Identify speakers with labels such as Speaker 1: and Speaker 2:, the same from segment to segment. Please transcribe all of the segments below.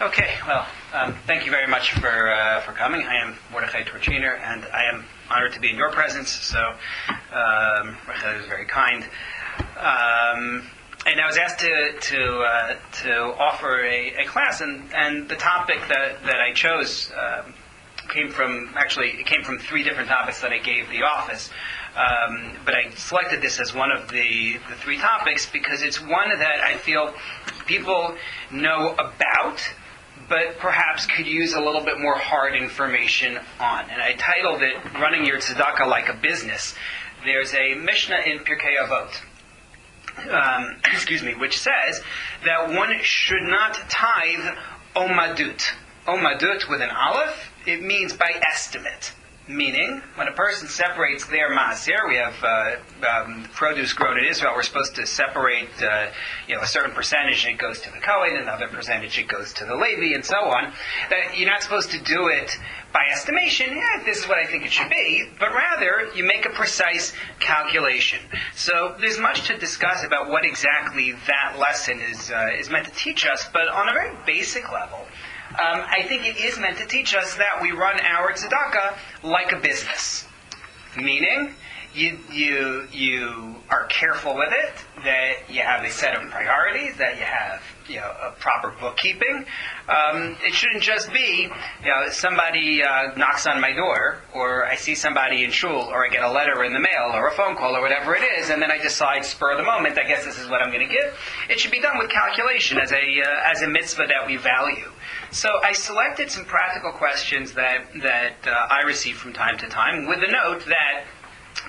Speaker 1: Okay, well, thank you very much for coming. I am MordechaI Torczyner, and I am honored to be in your presence, so Rachel is very kind. And I was asked to offer a class, and the topic that I chose came from three different topics that I gave the office. But I selected this as one of the three topics because it's one that I feel people know about, but perhaps could use a little bit more hard information on. And I titled it, Running Your Tzedakah Like a Business. There's a Mishnah in Pirkei Avot, which says that one should not tithe omadut. Omadut with an aleph, it means by estimate. Meaning, when a person separates their maaser, we have produce grown in Israel, we're supposed to separate a certain percentage and it goes to the Kohen, another percentage it goes to the Levi, and so on. That you're not supposed to do it by estimation, this is what I think it should be, but rather you make a precise calculation. So there's much to discuss about what exactly that lesson is meant to teach us, but on a very basic level, I think it is meant to teach us that we run our tzedakah like a business. Meaning, you are careful with it, that you have a set of priorities, that you have a proper bookkeeping. It shouldn't just be somebody knocks on my door, or I see somebody in shul, or I get a letter in the mail, or a phone call, or whatever it is, and then I decide spur of the moment, I guess this is what I'm going to give. It should be done with calculation as a mitzvah that we value. So I selected some practical questions that I receive from time to time, with the note that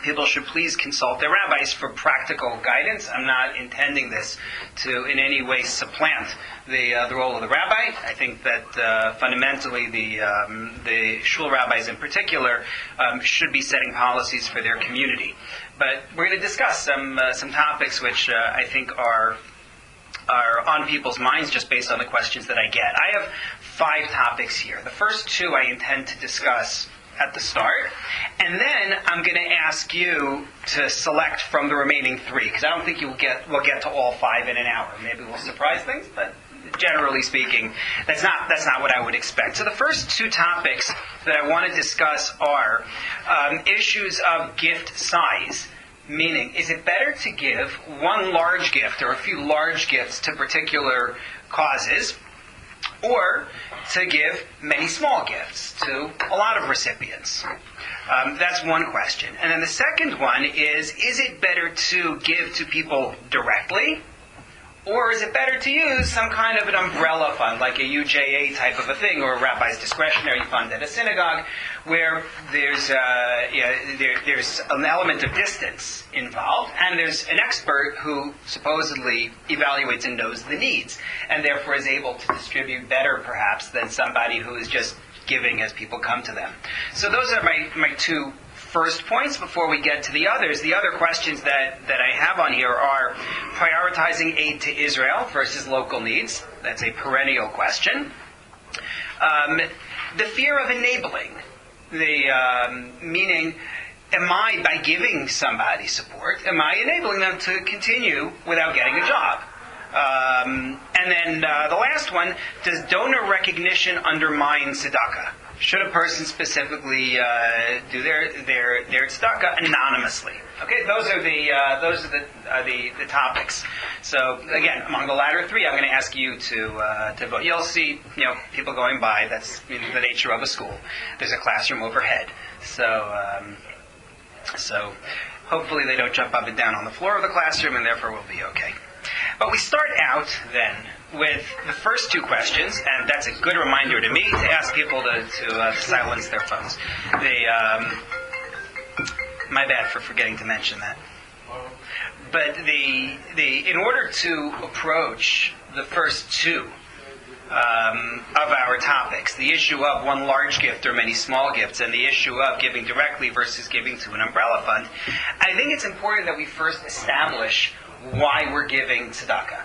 Speaker 1: people should please consult their rabbis for practical guidance. I'm not intending this to in any way supplant the role of the rabbi. I think that fundamentally the shul rabbis in particular should be setting policies for their community. But we're going to discuss some topics which I think are on people's minds just based on the questions that I get. I have 5 topics here. The first 2 I intend to discuss at the start, and then I'm going to ask you to select from the remaining 3, because I don't think we'll get to all 5 in an hour. Maybe we'll surprise things, but generally speaking, that's not what I would expect. So the first 2 topics that I want to discuss are issues of gift size. Meaning, is it better to give one large gift or a few large gifts to particular causes, or to give many small gifts to a lot of recipients? That's one question. And then the second one is it better to give to people directly, or is it better to use some kind of an umbrella fund, like a UJA type of a thing, or a rabbi's discretionary fund at a synagogue, where there's an element of distance involved, and there's an expert who supposedly evaluates and knows the needs, and therefore is able to distribute better, perhaps, than somebody who is just giving as people come to them. So those are my 2 first points before we get to the others. The other questions that I have on here are prioritizing aid to Israel versus local needs. That's a perennial question. The fear of enabling. Meaning, by giving somebody support, am I enabling them to continue without getting a job? And then the last one, does donor recognition undermine tzedakah? Should a person specifically do their tzedakah anonymously? Okay, those are the topics. So again, among the latter 3, I'm going to ask you to vote. You'll see, people going by. That's the nature of a school. There's a classroom overhead, so hopefully they don't jump up and down on the floor of the classroom, and therefore we'll be okay. But we start out then with the first 2 questions, and that's a good reminder to me to ask people to silence their phones. My bad for forgetting to mention that. But in order to approach the first 2 of our topics, the issue of one large gift or many small gifts, and the issue of giving directly versus giving to an umbrella fund, I think it's important that we first establish why we're giving tzedakah.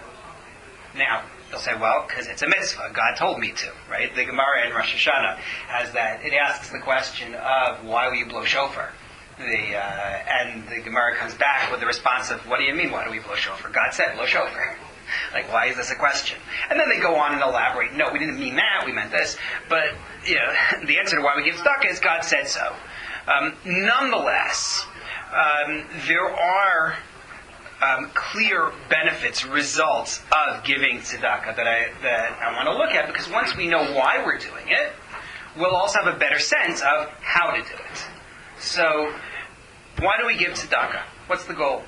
Speaker 1: Now, they'll say, well, because it's a mitzvah. God told me to, right? The Gemara in Rosh Hashanah has that. It asks the question of, why will you blow shofar? And the Gemara comes back with the response of, what do you mean, why do we blow shofar? God said, blow shofar. Like, why is this a question? And then they go on and elaborate. No, we didn't mean that. We meant this. But the answer to why we give tzedakah is God said so. Nonetheless, there are clear benefits, results of giving tzedakah that I want to look at, because once we know why we're doing it, we'll also have a better sense of how to do it. So, why do we give tzedakah? What's the goal?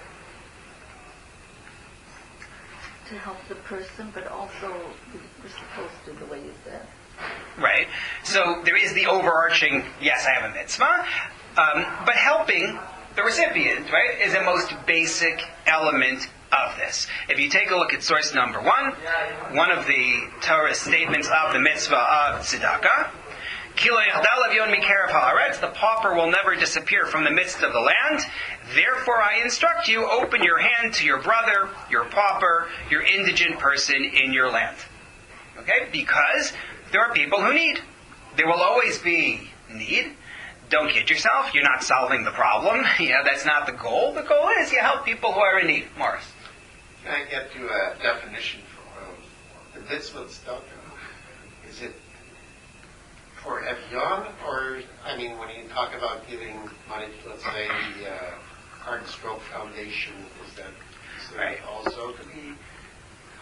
Speaker 2: To help the person, but also we're supposed to, the way you said.
Speaker 1: Right. So there is the overarching, yes, I have a mitzvah, but helping the recipient, right, is the most basic element of this. If you take a look at source number 1 of the Torah statements of the mitzvah of tzedakah, the pauper will never disappear from the midst of the land. Therefore I instruct you, open your hand to your brother, your pauper, your indigent person in your land. Okay? Because there are people who need. There will always be need. Don't kid yourself. You're not solving the problem. That's not the goal. The goal is you help people who are in need. Morris.
Speaker 3: Can I get you a definition for the mitzvah tzedakah? Is it for Evion, or, when you talk about giving money to, let's say, the Heart and Stroke Foundation, is that
Speaker 1: right.
Speaker 3: Also to be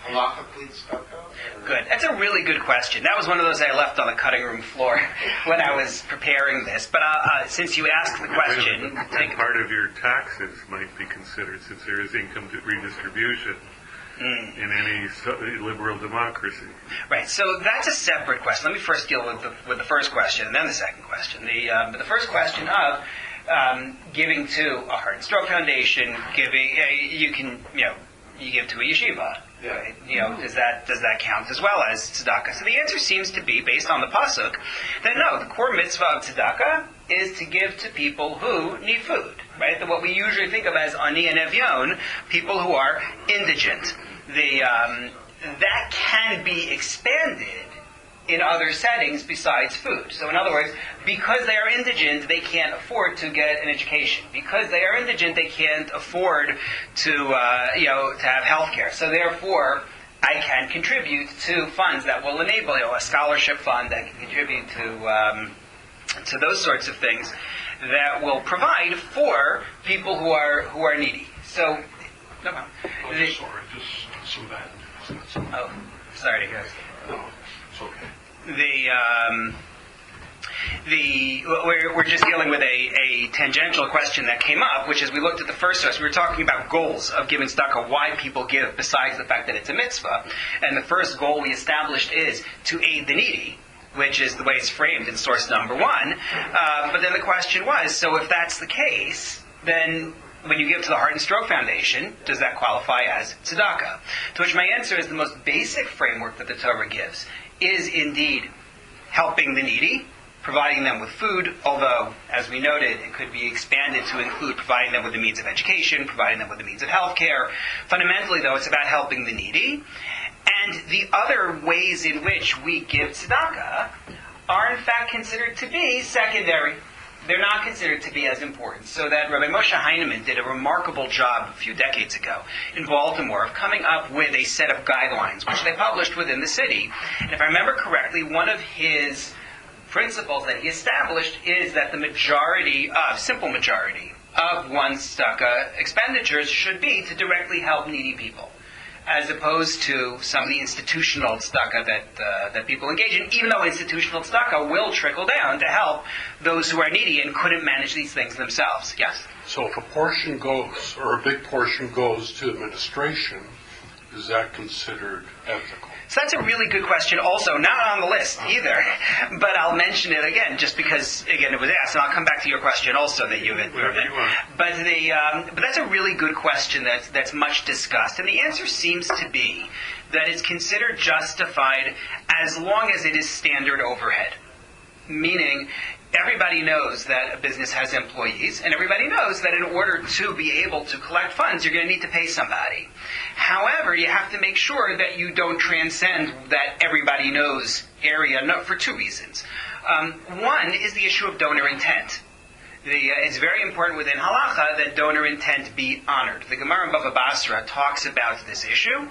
Speaker 3: halachically tzedakah?
Speaker 1: Good. That's a really good question. That was one of those I left on the cutting room floor when I was preparing this. But since you asked the question...
Speaker 4: part of your taxes might be considered, since there is income redistribution in any liberal democracy.
Speaker 1: Right. So that's a separate question. Let me first deal with the first question and then the second question. The first question of giving to a Heart and Stroke Foundation, you give to a yeshiva. Right? Does that count as well as tzedakah? So the answer seems to be, based on the pasuk, that no, the core mitzvah of tzedakah is to give to people who need food. Right? What we usually think of as ani and evyon, people who are indigent. That can be expanded in other settings besides food. So in other words, because they are indigent, they can't afford to get an education. Because they are indigent, they can't afford to have health care. So therefore, I can contribute to funds that will enable, a scholarship fund that can contribute to those sorts of things that will provide for people who are needy. So, no problem.
Speaker 5: Just so bad.
Speaker 1: Oh, sorry to hear.
Speaker 5: No, it's okay.
Speaker 1: We're just dealing with a tangential question that came up, which is we looked at the first source. We were talking about goals of giving tzedakah, why people give besides the fact that it's a mitzvah. And the first goal we established is to aid the needy, which is the way it's framed in source number 1. But then the question was, so if that's the case, then when you give to the Heart and Stroke Foundation, does that qualify as tzedakah? To which my answer is the most basic framework that the Torah gives is indeed helping the needy, providing them with food, although, as we noted, it could be expanded to include providing them with the means of education, providing them with the means of health care. Fundamentally, though, it's about helping the needy. And the other ways in which we give tzedakah are, in fact, considered to be secondary. They're not considered to be as important. So that Rabbi Moshe Heinemann did a remarkable job a few decades ago in Baltimore of coming up with a set of guidelines, which they published within the city. And if I remember correctly, one of his principles that he established is that the simple majority of one's tzedakah expenditures should be to directly help needy people, as opposed to some of the institutional tzedakah that people engage in, even though institutional tzedakah will trickle down to help those who are needy and couldn't manage these things themselves. Yes?
Speaker 5: So if a portion goes, or a big portion goes to administration, is that considered ethical?
Speaker 1: So that's a really good question also, not on the list either, but I'll mention it again just because, again, it was asked, and I'll come back to your question also that you had proven. But that's a really good question that's much discussed, and the answer seems to be that it's considered justified as long as it is standard overhead. Meaning, everybody knows that a business has employees, and everybody knows that in order to be able to collect funds, you're going to need to pay somebody. However, you have to make sure that you don't transcend that everybody knows area for two reasons. One is the issue of donor intent. It's very important within halacha that donor intent be honored. The Gemara in Bava Basra talks about this issue.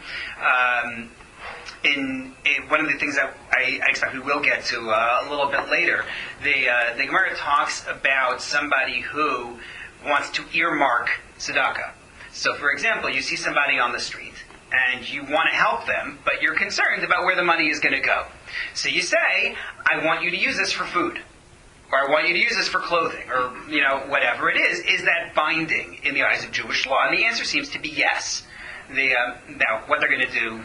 Speaker 1: In one of the things that I expect we will get to a little bit later, the Gemara talks about somebody who wants to earmark tzedakah. So, for example, you see somebody on the street, and you want to help them, but you're concerned about where the money is going to go. So you say, I want you to use this for food, or I want you to use this for clothing, or, whatever it is. Is that binding in the eyes of Jewish law? And the answer seems to be yes. Now, what they're going to do,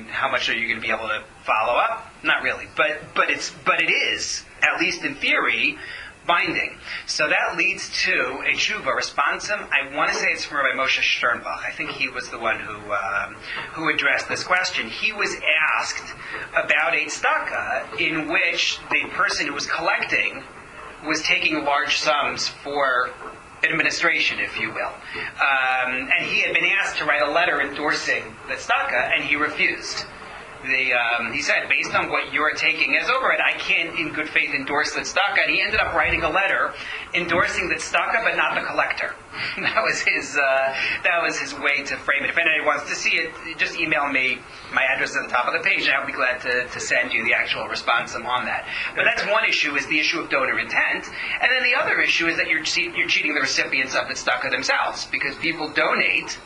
Speaker 1: how much are you going to be able to follow up? Not really. But it is, at least in theory, binding. So that leads to a tshuva responsum. I want to say it's from Rabbi Moshe Sternbach. I think he was the one who addressed this question. He was asked about a tzedakah in which the person who was collecting was taking large sums for administration, if you will. And he had been asked to write a letter endorsing the tzedakah, and he refused. He said, based on what you're taking as overhead, I can't in good faith endorse the tzedakah. And he ended up writing a letter endorsing the tzedakah, but not the collector. That was his way to frame it. If anybody wants to see it, just email me. My address is at the top of the page, and I'll be glad to send you the actual responsum on that. But that's one issue, is the issue of donor intent. And then the other issue is that you're cheating the recipients of the tzedakah themselves, because people donate,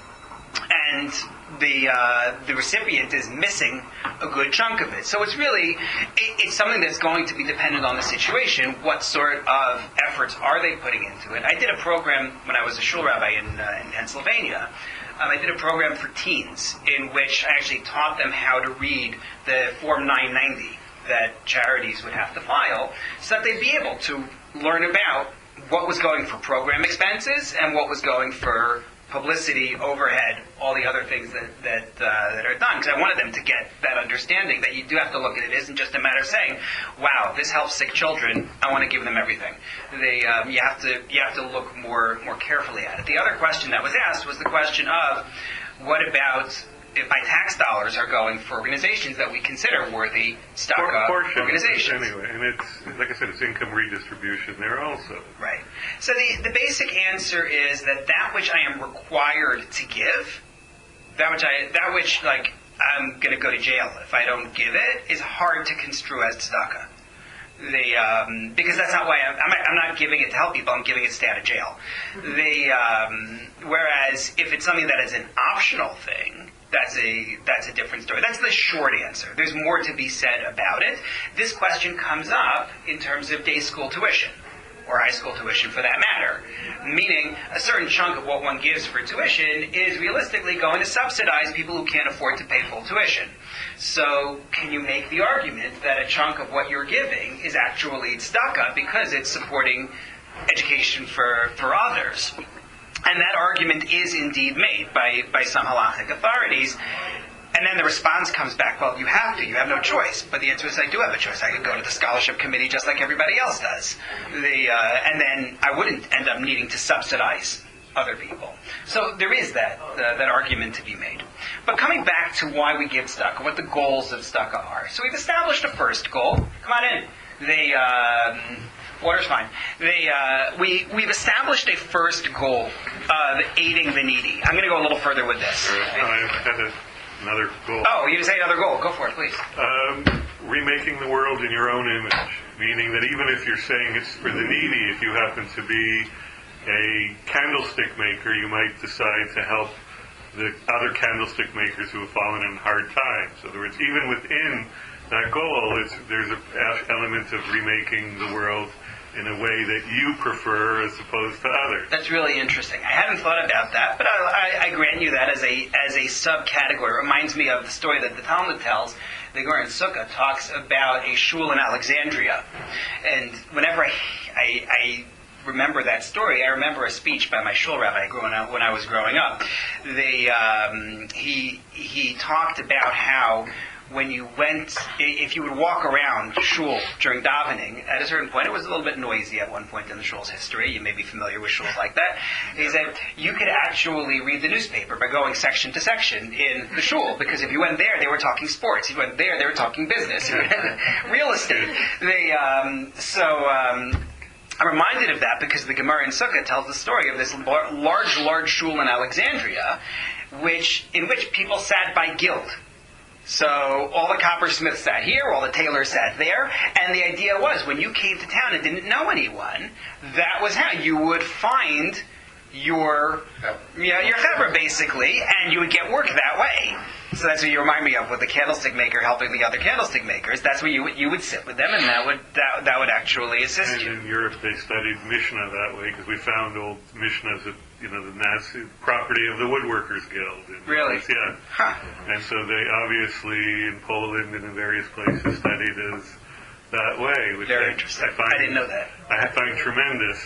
Speaker 1: and the recipient is missing a good chunk of it. So it's something that's going to be dependent on the situation. What sort of efforts are they putting into it? I did a program when I was a shul rabbi in Pennsylvania. I did a program for teens in which I actually taught them how to read the Form 990 that charities would have to file, so that they'd be able to learn about what was going for program expenses and what was going for publicity, overhead, all the other things that are done. Because I wanted them to get that understanding that you do have to look at it. It isn't just a matter of saying, "Wow, this helps sick children. I want to give them everything." You have to look more carefully at it. The other question that was asked was the question of, what about if my tax dollars are going for organizations that we consider worthy tzedakah organizations?
Speaker 4: Anyway, and it's, like I said, it's income redistribution there also.
Speaker 1: Right. So the basic answer is that which I am required to give, that which I'm going to go to jail if I don't give it, is hard to construe as tzedakah. Because that's not why I'm not giving it to help people. I'm giving it to stay out of jail. Whereas if it's something that is an optional thing, that's a different story. That's the short answer. There's more to be said about it. This question comes up in terms of day school tuition, or high school tuition for that matter. Meaning, a certain chunk of what one gives for tuition is realistically going to subsidize people who can't afford to pay full tuition. So, can you make the argument that a chunk of what you're giving is actually tzedakah because it's supporting education for others? And that argument is indeed made by some halachic authorities. And then the response comes back, well, you have no choice. But the answer is, I do have a choice. I could go to the scholarship committee just like everybody else does. And then I wouldn't end up needing to subsidize other people. So there is that argument to be made. But coming back to why we give tzedakah, what the goals of tzedakah are. So we've established a first goal. Come on in. Water's fine. We've established a first goal of aiding the needy. I'm going to go a little further with this.
Speaker 4: I had another goal.
Speaker 1: Oh, you say another goal. Go for it, please.
Speaker 4: Remaking the world in your own image. Meaning that even if you're saying it's for the needy, if you happen to be a candlestick maker, you might decide to help the other candlestick makers who have fallen in hard times. In other words, even within that goal, there's an element of remaking the world in a way that you prefer as opposed to others.
Speaker 1: That's really interesting. I hadn't thought about that, but I grant you that as a subcategory. It reminds me of the story that the Talmud tells. The Gemara in Sukkah talks about a shul in Alexandria, and whenever I remember that story, I remember a speech by my shul rabbi when I was growing up. He talked about how when you went, if you would walk around shul during davening, at a certain point, it was a little bit noisy at one point in the shul's history. You may be familiar with shuls like that. He said you could actually read the newspaper by going section to section in the shul, because if you went there, they were talking sports. If you went there, they were talking business, real estate. I'm reminded of that because the Gemara in Sukkah tells the story of this large shul in Alexandria, in which people sat by guild. So all the coppersmiths sat here, all the tailors sat there, and the idea was when you came to town and didn't know anyone, that was how you would find your chevra, basically, and you would get work that way. So that's what you remind me of with the candlestick maker helping the other candlestick makers. That's where you would sit with them, and that would actually assist
Speaker 4: and
Speaker 1: you.
Speaker 4: In Europe, they studied Mishnah that way because we found old Mishnahs at the Nazi property of the Woodworkers Guild.
Speaker 1: Really?
Speaker 4: Yeah.
Speaker 1: Huh.
Speaker 4: And so they obviously in Poland and in various places studied as that way, which
Speaker 1: Very interesting. I didn't know that.
Speaker 4: I find tremendous.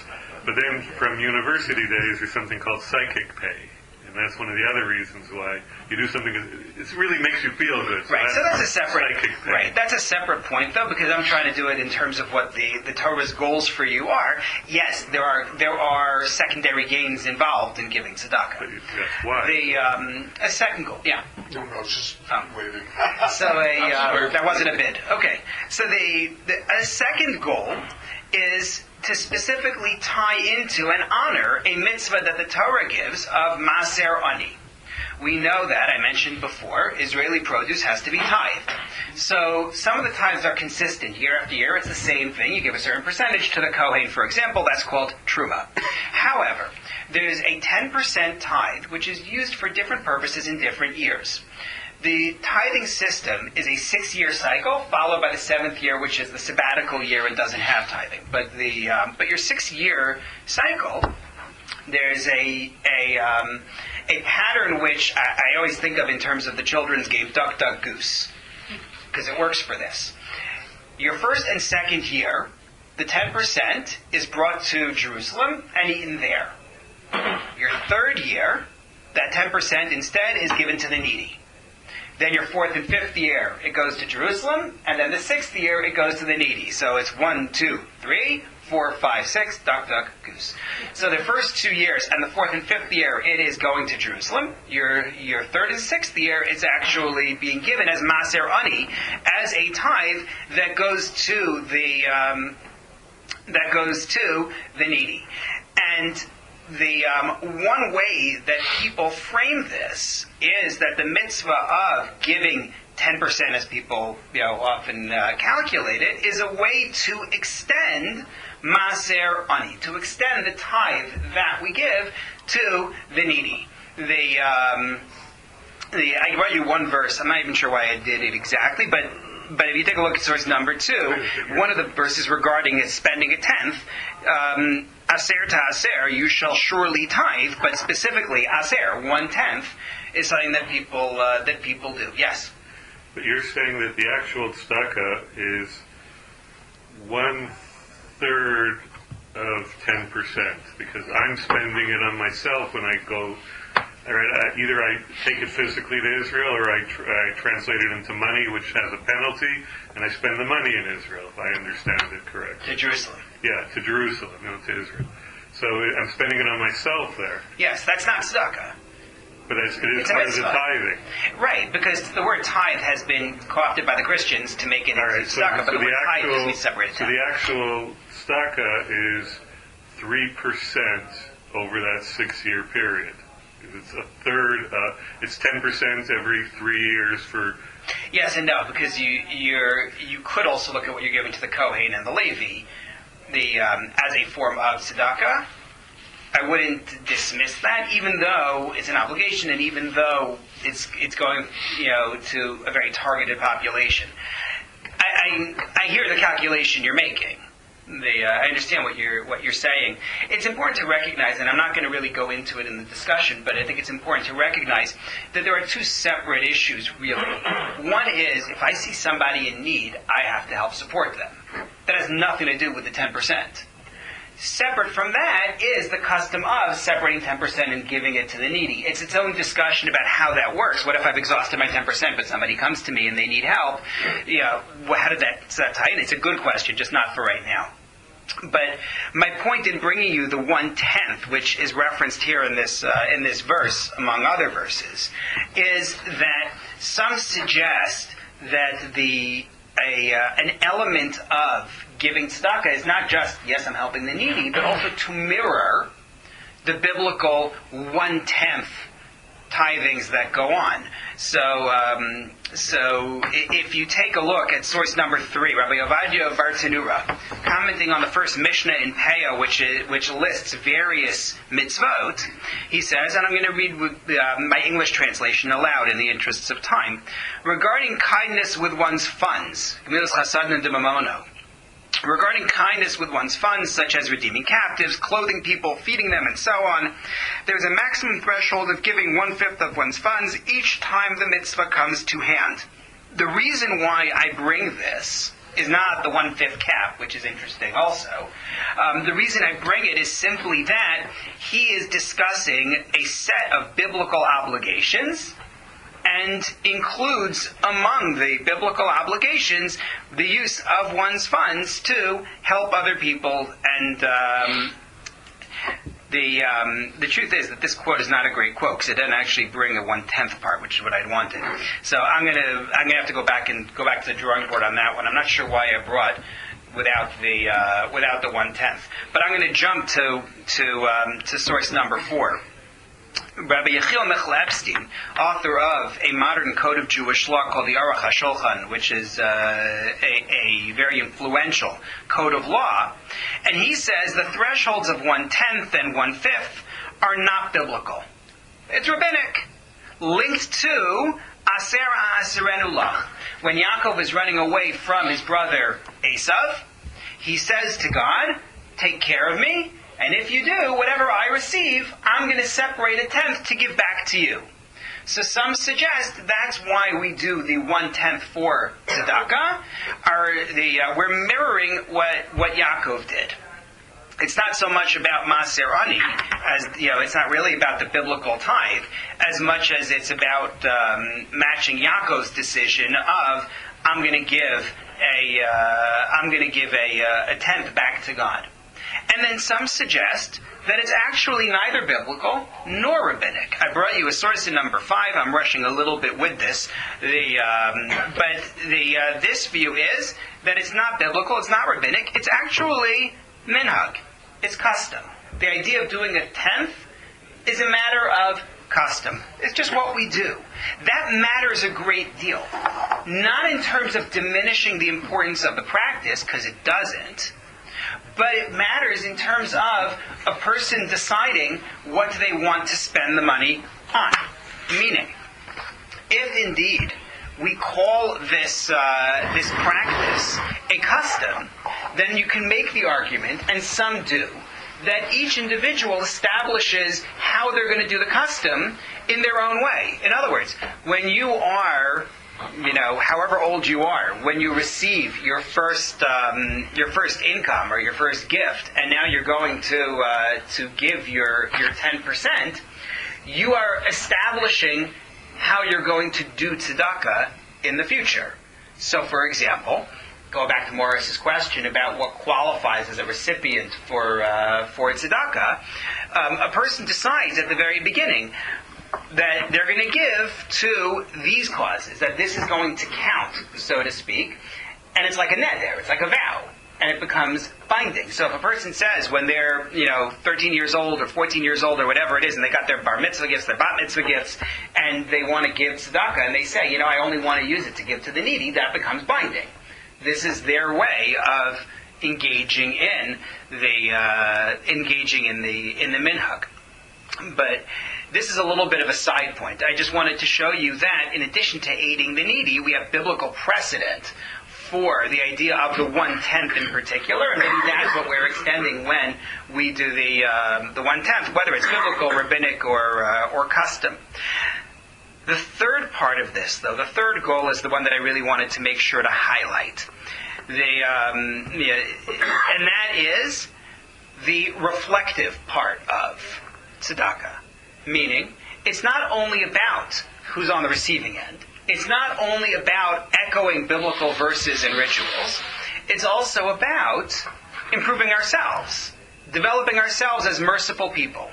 Speaker 4: But then from university days, there's something called psychic pay. And that's one of the other reasons why you do something. It really makes you feel good.
Speaker 1: Right. So that's a separate.
Speaker 4: Psychic pay.
Speaker 1: Right. That's a separate point, though, because I'm trying to do it in terms of what the Torah's goals for you are. Yes, there are secondary gains involved in giving tzedakah.
Speaker 4: But that's why.
Speaker 1: A second goal. Yeah.
Speaker 5: No, it's just waving.
Speaker 1: So that wasn't a bid. Okay. So a second goal is to specifically tie into and honor a mitzvah that the Torah gives of Maser Ani. We know that, I mentioned before, Israeli produce has to be tithed. So some of the tithes are consistent year after year. It's the same thing. You give a certain percentage to the Kohen, for example. That's called Truma. However, there's a 10% tithe, which is used for different purposes in different years. The tithing system is a 6-year cycle, followed by the 7th year, which is the sabbatical year and doesn't have tithing. But your 6-year cycle, there's a pattern which I always think of in terms of the children's game Duck, Duck, Goose, because it works for this. Your first and second year, the 10% is brought to Jerusalem and eaten there. Your third year, that 10% instead is given to the needy. Then your 4th and 5th year, it goes to Jerusalem, and then the 6th year, it goes to the needy. So it's 1, 2, 3, 4, 5, 6, duck, duck, goose. So the first 2 years and the 4th and 5th year, it is going to Jerusalem. Your 3rd and 6th year, it's actually being given as Maser Ani, as a tithe that goes to the needy. And the one way that people frame this is that the mitzvah of giving 10%, as people often calculate it, is a way to extend Maser Ani, to extend the tithe that we give to the needy. I brought you one verse. I'm not even sure why I did it exactly, but if you take a look at source number 2, one of the verses regarding it spending a tenth, Aser to Aser, you shall surely tithe, but specifically Aser, 1/10, is something that people do. Yes?
Speaker 4: But you're saying that the actual tzedakah is 1/3 of 10%, because I'm spending it on myself when I go. Either I take it physically to Israel, or I translate it into money, which has a penalty, and I spend the money in Israel, if I understand it correctly.
Speaker 1: To Jerusalem.
Speaker 4: Yeah, to Jerusalem, not to Israel. So I'm spending it on myself there.
Speaker 1: Yes, that's not tzedakah.
Speaker 4: But it is part of the tithing.
Speaker 1: Right, because the word tithe has been co-opted by the Christians to make it into tzedakah, but the word tithe is we separate it.
Speaker 4: So the actual tzedakah is 3% over that 6-year period. It's a third. It's 10% every 3 years for.
Speaker 1: Yes and no, because you could also look at what you're giving to the Kohen and the Levi, as a form of tzedakah. I wouldn't dismiss that, even though it's an obligation, and even though it's going to a very targeted population. I hear the calculation you're making. I understand what you're saying. It's important to recognize, and I'm not going to really go into it in the discussion, but I think it's important to recognize that there are two separate issues, really. One is, if I see somebody in need, I have to help support them. That has nothing to do with the 10%. Separate from that is the custom of separating 10% and giving it to the needy. It's its own discussion about how that works. What if I've exhausted my 10%, but somebody comes to me and they need help? How did that tie in? It's a good question, just not for right now. But my point in bringing you the 1/10, which is referenced here in this verse, among other verses, is that some suggest that the an element of giving tzedakah is not just, yes, I'm helping the needy, but also to mirror the biblical 1/10 tithings that go on. So if you take a look at source number 3, Rabbi Ovadia Bar Tanura, commenting on the first Mishnah in Peah, which lists various mitzvot, he says, and I'm going to read my English translation aloud in the interests of time, regarding kindness with one's funds, Gemilas Chasadna de Mamono, regarding kindness with one's funds, such as redeeming captives, clothing people, feeding them, and so on, there is a maximum threshold of giving 1/5 of one's funds each time the mitzvah comes to hand. The reason why I bring this is not the 1/5 cap, which is interesting also. The reason I bring it is simply that he is discussing a set of biblical obligations and includes among the biblical obligations the use of one's funds to help other people. And the truth is that this quote is not a great quote because it doesn't actually bring a 1/10 part, which is what I'd wanted. So I'm gonna have to go back to the drawing board on that one. I'm not sure why I brought without the 1/10, but I'm going to jump to source number 4. Rabbi Yechiel Michal Epstein, author of a modern code of Jewish law called the Aruch HaShulchan, which is a very influential code of law, and he says the thresholds of 1/10 and 1/5 are not biblical. It's rabbinic, linked to Aser Ha'aserenu Lach. When Yaakov is running away from his brother Esav, he says to God, "Take care of me, and if you do, whatever I receive, I'm going to separate 1/10 to give back to you." So some suggest that's why we do the 1/10 for tzedakah. We're mirroring what Yaakov did. It's not so much about Maser Ani, as it's not really about the biblical tithe, as much as it's about matching Yaakov's decision of I'm going to give a 1/10 back to God. And then some suggest that it's actually neither biblical nor rabbinic. I brought you a source in number 5. I'm rushing a little bit with this. This view is that it's not biblical, it's not rabbinic, it's actually minhag. It's custom. The idea of doing 1/10 is a matter of custom. It's just what we do. That matters a great deal. Not in terms of diminishing the importance of the practice, because it doesn't, but it matters in terms of a person deciding what they want to spend the money on. Meaning, if indeed we call this practice a custom, then you can make the argument, and some do, that each individual establishes how they're going to do the custom in their own way. In other words, when you are, however old you are, when you receive your first income or your first gift, and now you're going to give your 10%, you are establishing how you're going to do tzedakah in the future. So, for example, go back to Morris's question about what qualifies as a recipient for tzedakah, a person decides at the very beginning that they're going to give to these causes, that this is going to count, so to speak, and it's like a neder, it's like a vow, and it becomes binding. So if a person says when they're 13 years old or 14 years old or whatever it is, and they got their bar mitzvah gifts, their bat mitzvah gifts, and they want to give tzedakah, and they say, I only want to use it to give to the needy, that becomes binding. This is their way of engaging in the minhag. But this is a little bit of a side point. I just wanted to show you that in addition to aiding the needy, we have biblical precedent for the idea of the 1/10 in particular, and maybe that's what we're extending when we do the 1/10, whether it's biblical, rabbinic, or custom. The third part of this, though, the third goal is the one that I really wanted to make sure to highlight. And that is the reflective part of tzedakah. Meaning, it's not only about who's on the receiving end. It's not only about echoing biblical verses and rituals. It's also about improving ourselves. developing ourselves as merciful people.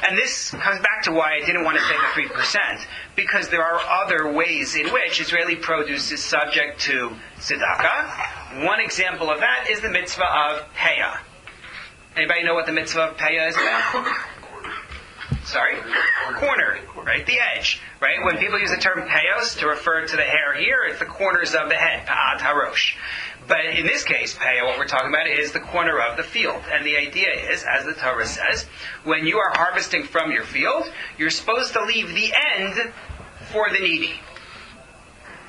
Speaker 1: And this comes back to why I didn't want to say the 3%, because there are other ways in which Israeli produce is subject to tzedakah. One example of that is the mitzvah of payah. Anybody know what the mitzvah of payah is about? Sorry? Corner, right? The edge, right? When people use the term payos to refer to the hair here, it's the corners of the head, pa'at harosh. But in this case, payah, what we're talking about is the corner of the field. And the idea is, as the Torah says, when you are harvesting from your field, you're supposed to leave the end for the needy.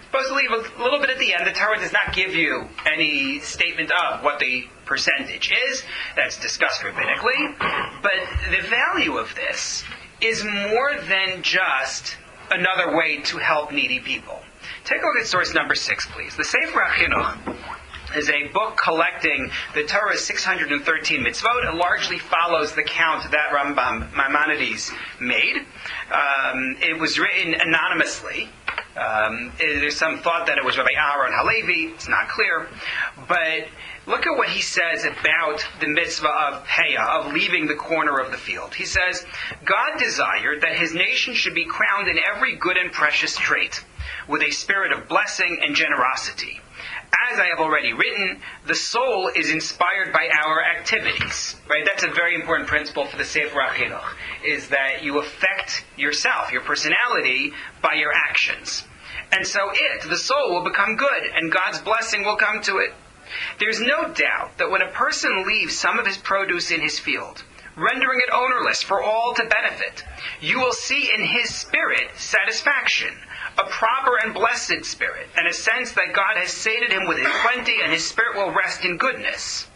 Speaker 1: Supposed to leave a little bit at the end. The Torah does not give you any statement of what the percentage is. That's discussed rabbinically. But the value of this is more than just another way to help needy people. Take a look at source number 6, please. The Sefer HaChinuch is a book collecting the Torah's 613 mitzvot. It largely follows the count that Rambam Maimonides made. It was written anonymously. There's some thought that it was Rabbi Aaron Halevi. It's not clear. But look at what he says about the mitzvah of payah, of leaving the corner of the field. He says, God desired that his nation should be crowned in every good and precious trait, with a spirit of blessing and generosity. As I have already written, the soul is inspired by our activities. Right? That's a very important principle for the Sefer HaChinuch, is that you affect yourself, your personality, by your actions. And so the soul, will become good, and God's blessing will come to it. There's no doubt that when a person leaves some of his produce in his field, rendering it ownerless for all to benefit, you will see in his spirit satisfaction, a proper and blessed spirit, and a sense that God has sated him with his plenty, and his spirit will rest in goodness.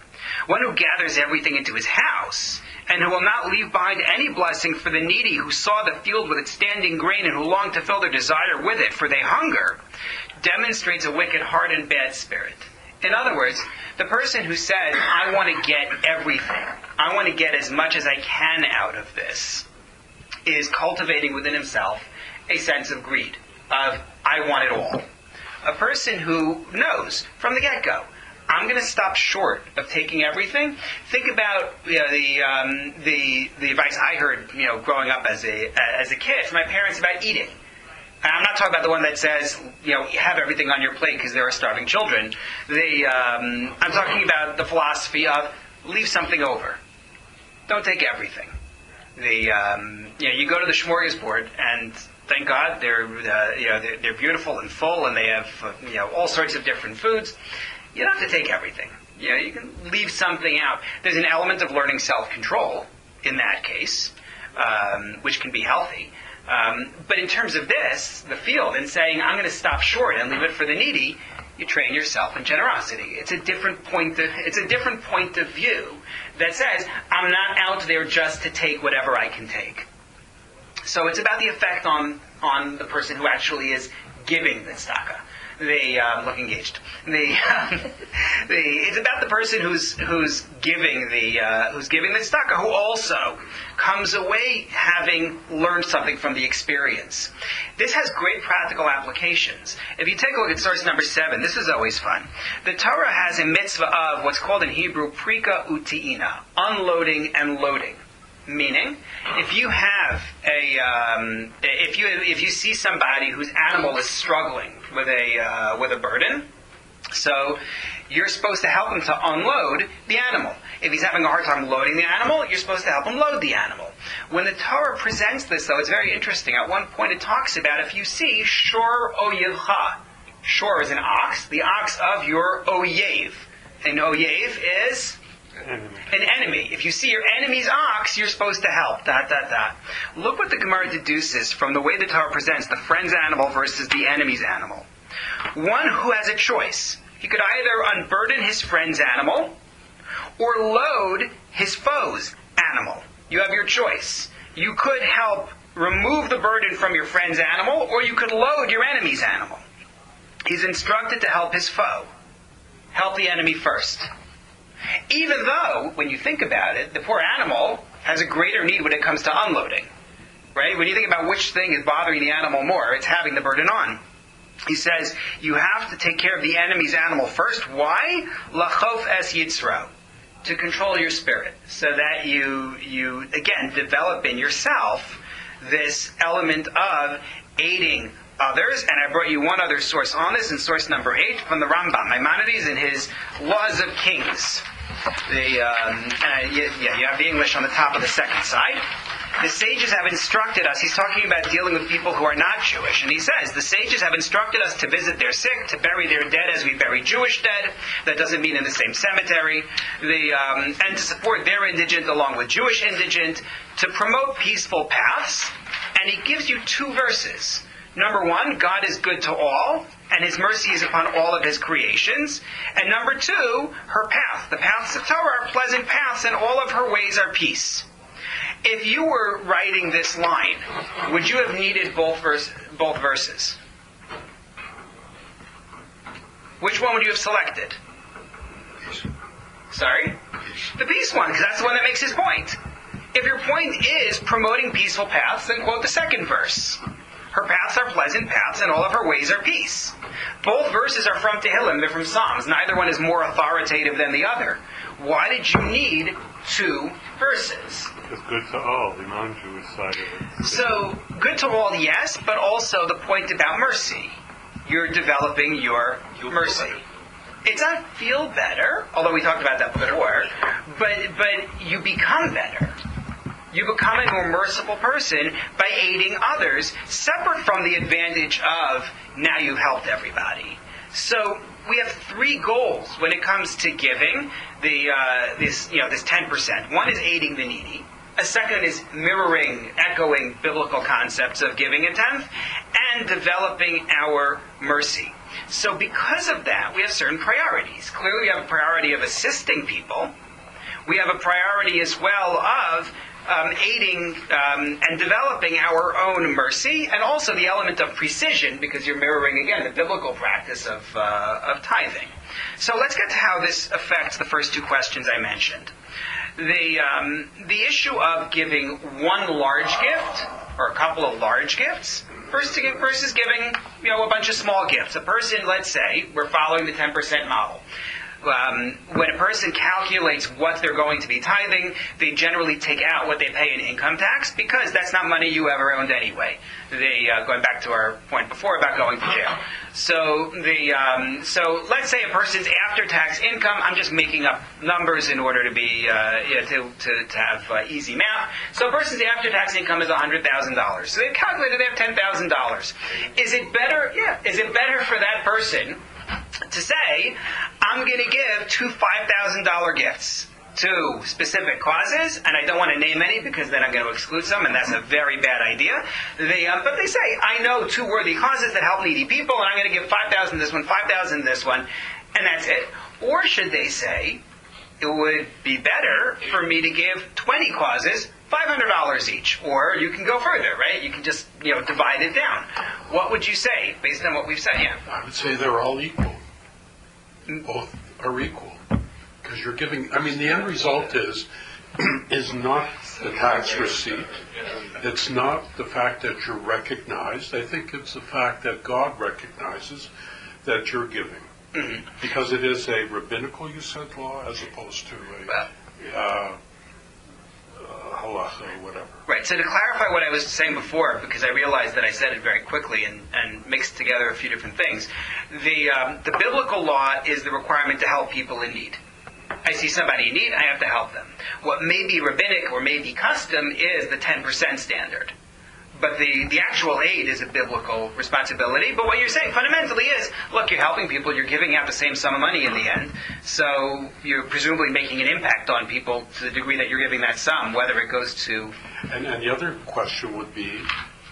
Speaker 1: One who gathers everything into his house, and who will not leave behind any blessing for the needy who saw the field with its standing grain and who long to fill their desire with it, for they hunger, demonstrates a wicked heart and bad spirit. In other words, the person who says, I want to get everything, I want to get as much as I can out of this, is cultivating within himself a sense of greed, of I want it all. A person who knows from the get-go, I'm going to stop short of taking everything. Think about the advice I heard growing up as a kid from my parents about eating. And I'm not talking about the one that says have everything on your plate because there are starving children. I'm talking about the philosophy of leave something over. Don't take everything. You go to the smorgasbord and thank God they're beautiful and full and they have all sorts of different foods. You don't have to take everything. You can leave something out. There's an element of learning self-control in that case, which can be healthy. But in terms of this, the field, and saying, I'm going to stop short and leave it for the needy, you train yourself in generosity. It's a different point of view that says, I'm not out there just to take whatever I can take. So it's about the effect on the person who actually is giving the tzedakah. Look engaged. It's about the person who's giving the tzedakah, who also comes away having learned something from the experience. This has great practical applications. If you take a look at source number 7, this is always fun. The Torah has a mitzvah of what's called in Hebrew prika u'te'ina, unloading and loading. Meaning, if you have if you see somebody whose animal is struggling with a burden, so you're supposed to help him to unload the animal. If he's having a hard time loading the animal, you're supposed to help him load the animal. When the Torah presents this, though, it's very interesting. At one point, it talks about if you see shor oyevcha. Shor is an ox, the ox of your oyev. And oyev is an enemy. If you see your enemy's ox, you're supposed to help. Look what the Gemara deduces from the way the Torah presents the friend's animal versus the enemy's animal. One who has a choice. He could either unburden his friend's animal or load his foe's animal. You have your choice. You could help remove the burden from your friend's animal, or you could load your enemy's animal. He's instructed to help his foe. Help the enemy first. Even though, when you think about it, the poor animal has a greater need when it comes to unloading. Right? When you think about which thing is bothering the animal more, it's having the burden on. He says, you have to take care of the enemy's animal first. Why? Lachof es yitzro. to control your spirit, so that you again develop in yourself this element of aiding others. And I brought you one other source on this, in source number 8 from the Rambam, Maimonides, in his Laws of Kings. You have the English on the top of the second side. The sages have instructed us, he's talking about dealing with people who are not Jewish, and he says, the sages have instructed us to visit their sick, to bury their dead as we bury Jewish dead. That doesn't mean in the same cemetery. And to support their indigent along with Jewish indigent, to promote peaceful paths. And he gives you 2 verses. Number 1, God is good to all, and His mercy is upon all of His creations. And number 2, her path. The paths of Torah are pleasant paths, and all of her ways are peace. If you were writing this line, would you have needed both verses? Which one would you have selected? Sorry? The peace one, because that's the one that makes his point. If your point is promoting peaceful paths, then quote the second verse. Her paths are pleasant paths, and all of her ways are peace. Both verses are from Tehillim, they're from Psalms. Neither one is more authoritative than the other. Why did you need 2 verses?
Speaker 4: It's good to all, the non-Jewish side of it.
Speaker 1: So, good to all, yes, but also the point about mercy. You're developing your mercy. It doesn't feel better, although we talked about that before, but you become better. You become a more merciful person by aiding others, separate from the advantage of now you've helped everybody. So we have 3 goals when it comes to giving this 10%. One is aiding the needy. A second is mirroring, echoing biblical concepts of giving a tenth, and developing our mercy. So because of that, we have certain priorities. Clearly, we have a priority of assisting people. We have a priority as well of aiding and developing our own mercy, and also the element of precision, because you're mirroring, again, the biblical practice of tithing. So let's get to how this affects the first 2 questions I mentioned. The issue of giving one large gift, or a couple of large gifts, versus giving a bunch of small gifts. A person, let's say, we're following the 10% model. When a person calculates what they're going to be tithing, they generally take out what they pay in income tax, because that's not money you ever owned anyway. Going back to our point before about going to jail. So let's say a person's after-tax income, I'm just making up numbers in order to be to have easy math. So a person's after-tax income is $100,000. So they've calculated they have $10,000. Is it better? Yeah. Is it better for that person to say, I'm going to give 2 $5,000 gifts to specific causes, and I don't want to name any because then I'm going to exclude some, and that's a very bad idea. But they say, I know 2 worthy causes that help needy people, and I'm going to give 5,000 this one, 5,000 this one, and that's it. Or should they say, it would be better for me to give 20 causes, $500 each, or you can go further, right? You can just divide it down. What would you say based on what we've said? Yeah,
Speaker 5: I would say they're all equal. Both are equal, because you're giving. I mean, the end result is not the tax receipt. It's not the fact that you're recognized. I think it's the fact that God recognizes that you're giving, because it is a rabbinical, you said, law, as opposed to a halacha or whatever.
Speaker 1: Right. So to clarify what I was saying before, because I realized that I said it very quickly and mixed together a few different things, the biblical law is the requirement to help people in need. I see somebody in need, I have to help them. What may be rabbinic or may be custom is the 10% standard. But the actual aid is a biblical responsibility. But what you're saying fundamentally is, look, you're helping people, you're giving out the same sum of money in the end. So you're presumably making an impact on people to the degree that you're giving that sum, whether it goes to...
Speaker 5: And the other question would be,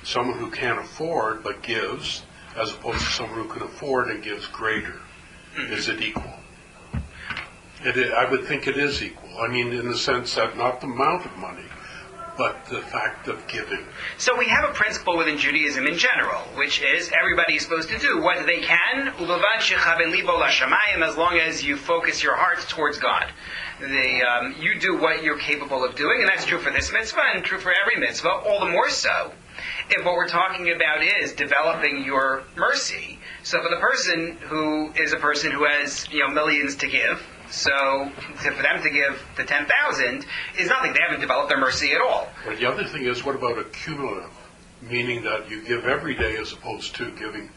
Speaker 5: someone who can't afford but gives, as opposed to someone who can afford and gives greater. Is it equal? I would think it is equal. I mean, in the sense that not the amount of money, but the fact of giving.
Speaker 1: So we have a principle within Judaism in general, which is everybody is supposed to do what they can, as long as you focus your heart towards God. You do what you're capable of doing, and that's true for this mitzvah and true for every mitzvah, all the more so if what we're talking about is developing your mercy. So for the person who is a person who has millions to give, So for them to give the 10,000 is nothing. They haven't developed their mercy at all.
Speaker 5: Well, the other thing is, what about a cumulative, meaning that you give every day as opposed to giving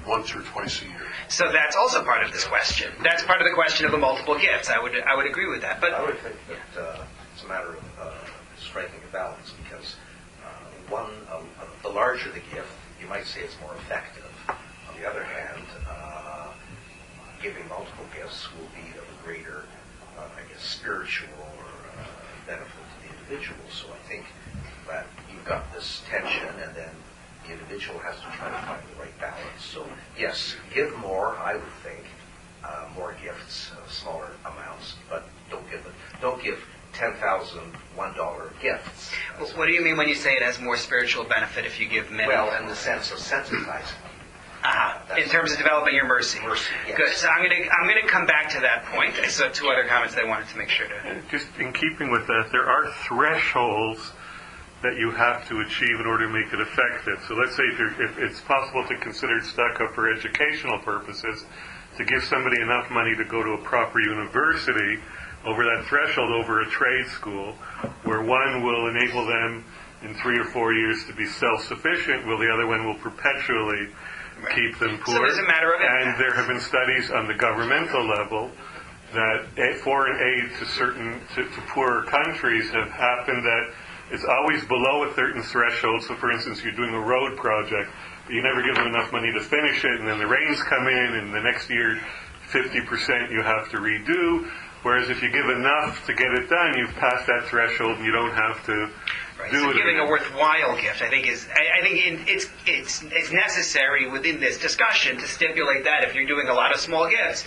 Speaker 5: once or twice a year?
Speaker 1: So that's also part of this question. That's part of the question of the multiple gifts. I would agree with that. But
Speaker 6: I would think that it's a matter of striking a balance, because the larger the gift, you might say it's more effective. On the other hand, giving multiple gifts will be of a greater, spiritual benefit to the individual. So I think that you've got this tension, and then the individual has to try to find the right balance. So yes, give more, I would think, more gifts, smaller amounts, but don't give $10,000 $1 gifts.
Speaker 1: Well, what do you mean when you say it has more spiritual benefit if you give many?
Speaker 6: Well, in the sense of sensitizing.
Speaker 1: In terms of developing your mercy.
Speaker 6: Mercy, yes.
Speaker 1: Good. So I'm going to come back to that point. I saw two other comments that I wanted to make sure to.
Speaker 4: Just in keeping with that, there are thresholds that you have to achieve in order to make it effective. So let's say if it's possible to consider tzedakah for educational purposes, to give somebody enough money to go to a proper university, over that threshold, over a trade school, where one will enable them in 3 or 4 years to be self-sufficient, while the other one will perpetually keep them poor.
Speaker 1: So it's a matter of impact.
Speaker 4: And there have been studies on the governmental level that foreign aid to poorer countries have happened that it's always below a certain threshold. So, for instance, you're doing a road project, but you never give them enough money to finish it, and then the rains come in, and the next year 50% you have to redo. Whereas if you give enough to get it done, you've passed that threshold, and you don't have to do it.
Speaker 1: Giving a worthwhile gift, I think it's necessary within this discussion to stipulate that if you're doing a lot of small gifts,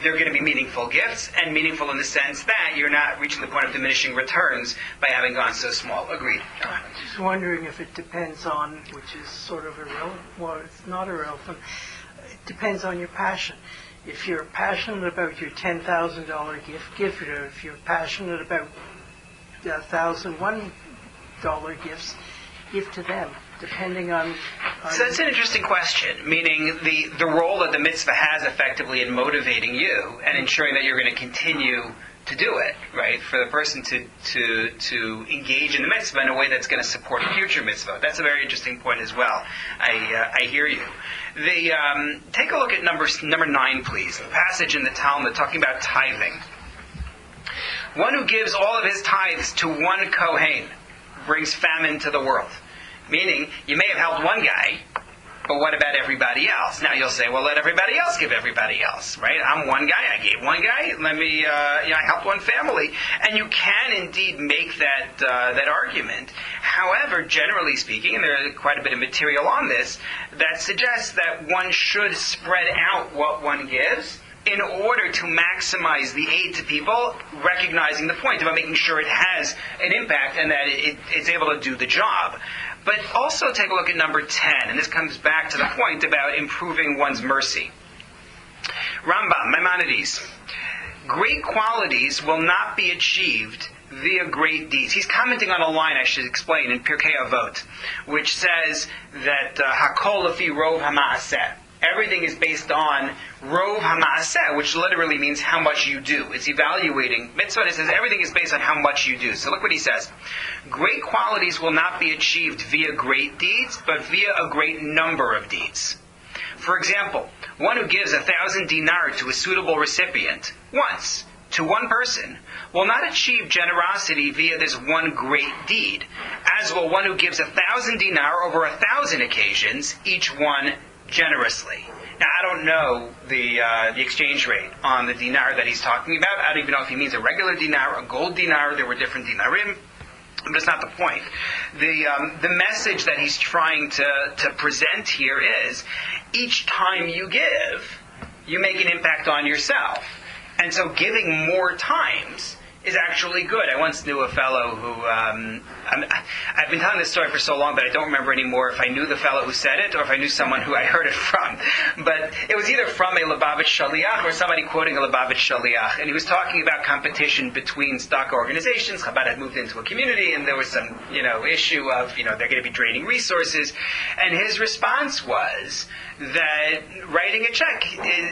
Speaker 1: they're going to be meaningful gifts, and meaningful in the sense that you're not reaching the point of diminishing returns by having gone so small. Agreed.
Speaker 7: I'm just wondering if it depends on, which is sort of irrelevant. Well, it's not irrelevant. It depends on your passion. If you're passionate about your $10,000 gift, give it. Or if you're passionate about $1,001 gifts, give to them, depending on...
Speaker 1: So that's an interesting question, meaning the role that the mitzvah has effectively in motivating you and ensuring that you're going to continue to do it, right? For the person to engage in the mitzvah in a way that's going to support a future mitzvah. That's a very interesting point as well. I hear you. Take a look at number 9, please. The passage in the Talmud talking about tithing. One who gives all of his tithes to one Kohen brings famine to the world. Meaning, you may have helped one guy, but what about everybody else? Now you'll say, well, let everybody else give everybody else, right? I'm one guy, I gave one guy, I helped one family. And you can indeed make that argument. However, generally speaking, and there's quite a bit of material on this, that suggests that one should spread out what one gives in order to maximize the aid to people, recognizing the point about making sure it has an impact and that it's able to do the job. But also take a look at number 10, and this comes back to the point about improving one's mercy. Rambam, Maimonides, great qualities will not be achieved via great deeds. He's commenting on a line, I should explain, in Pirkei Avot, which says that Hakol Lefi Rov HaMaaseh. Everything is based on Rov HaMaaseh, which literally means how much you do. It's evaluating mitzvah. It says everything is based on how much you do. So look what he says. Great qualities will not be achieved via great deeds, but via a great number of deeds. For example, one who gives 1,000 dinar to a suitable recipient once, to one person, will not achieve generosity via this one great deed, as will one who gives 1,000 dinar over 1,000 occasions, each one generously. Now, I don't know the exchange rate on the dinar that he's talking about. I don't even know if he means a regular dinar, a gold dinar. There were different dinarim, but it's not the point. The message that he's trying to present here is, each time you give, you make an impact on yourself. And so giving more times is actually good. I once knew a fellow who, I've been telling this story for so long, but I don't remember anymore if I knew the fellow who said it or if I knew someone who I heard it from. But it was either from a Lubavitch Shaliach or somebody quoting a Lubavitch Shaliach. And he was talking about competition between tzedakah organizations. Chabad had moved into a community and there was some, issue of, they're going to be draining resources. And his response was that writing a check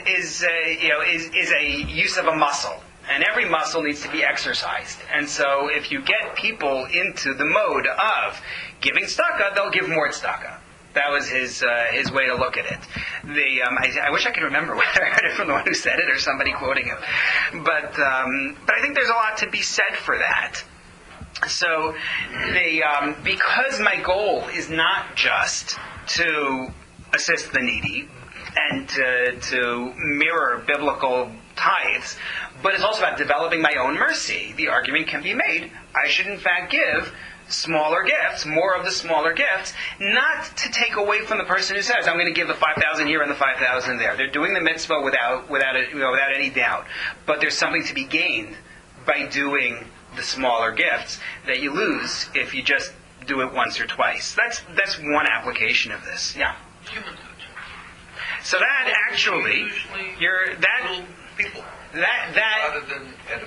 Speaker 1: is a use of a muscle. and every muscle needs to be exercised. And so if you get people into the mode of giving tzedakah, they'll give more tzedakah. That was his way to look at it. I wish I could remember whether I heard it from the one who said it or somebody quoting him. But I think there's a lot to be said for that. So because my goal is not just to assist the needy and to mirror biblical tithes, but it's also about developing my own mercy. The argument can be made, I should in fact give smaller gifts, more of the smaller gifts, not to take away from the person who says, I'm going to give the 5,000 here and the 5,000 there. They're doing the mitzvah without any doubt. But there's something to be gained by doing the smaller gifts that you lose if you just do it once or twice. That's one application of this. Yeah.
Speaker 5: Human touch.
Speaker 1: So that actually, that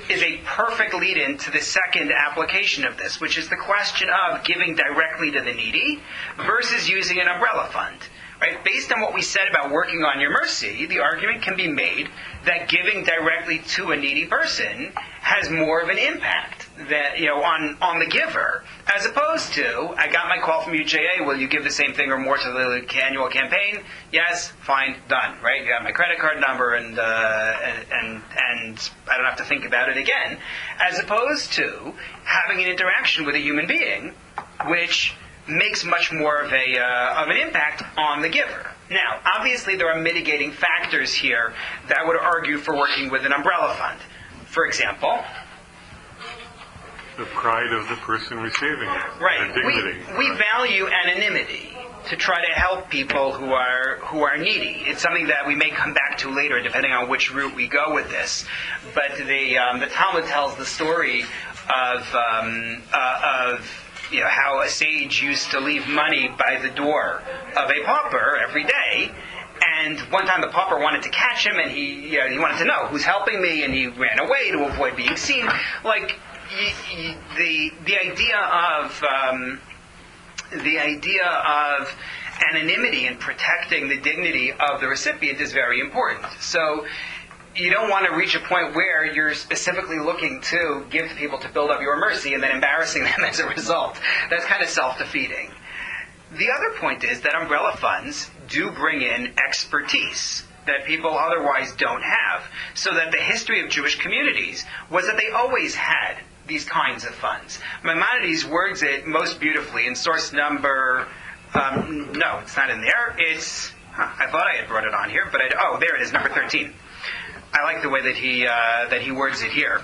Speaker 1: is a perfect lead-in to the second application of this, which is the question of giving directly to the needy versus using an umbrella fund. Right? Based on what we said about working on your mercy, the argument can be made that giving directly to a needy person has more of an impact on the giver, as opposed to, I got my call from UJA, will you give the same thing or more to the annual campaign? Yes, fine, done. Right? You got my credit card number, and I don't have to think about it again. As opposed to having an interaction with a human being, which makes much more of an impact on the giver. Now, obviously there are mitigating factors here that would argue for working with an umbrella fund. For example,
Speaker 4: the pride of the person receiving it.
Speaker 1: Right.
Speaker 4: The dignity.
Speaker 1: We value anonymity to try to help people who are needy. It's something that we may come back to later, depending on which route we go with this. But the Talmud tells the story of how a sage used to leave money by the door of a pauper every day. And one time the pauper wanted to catch him, and he wanted to know who's helping me, and he ran away to avoid being seen. Like the idea of anonymity and protecting the dignity of the recipient is very important. So you don't want to reach a point where you're specifically looking to give to people to build up your mercy and then embarrassing them as a result. That's kind of self-defeating. The other point is that umbrella funds do bring in expertise that people otherwise don't have. So that the history of Jewish communities was that they always had these kinds of funds. Maimonides words it most beautifully in source number... no, it's not in there. It's... I thought I had brought it on here, but there it is, number 13. I like the way that he words it here.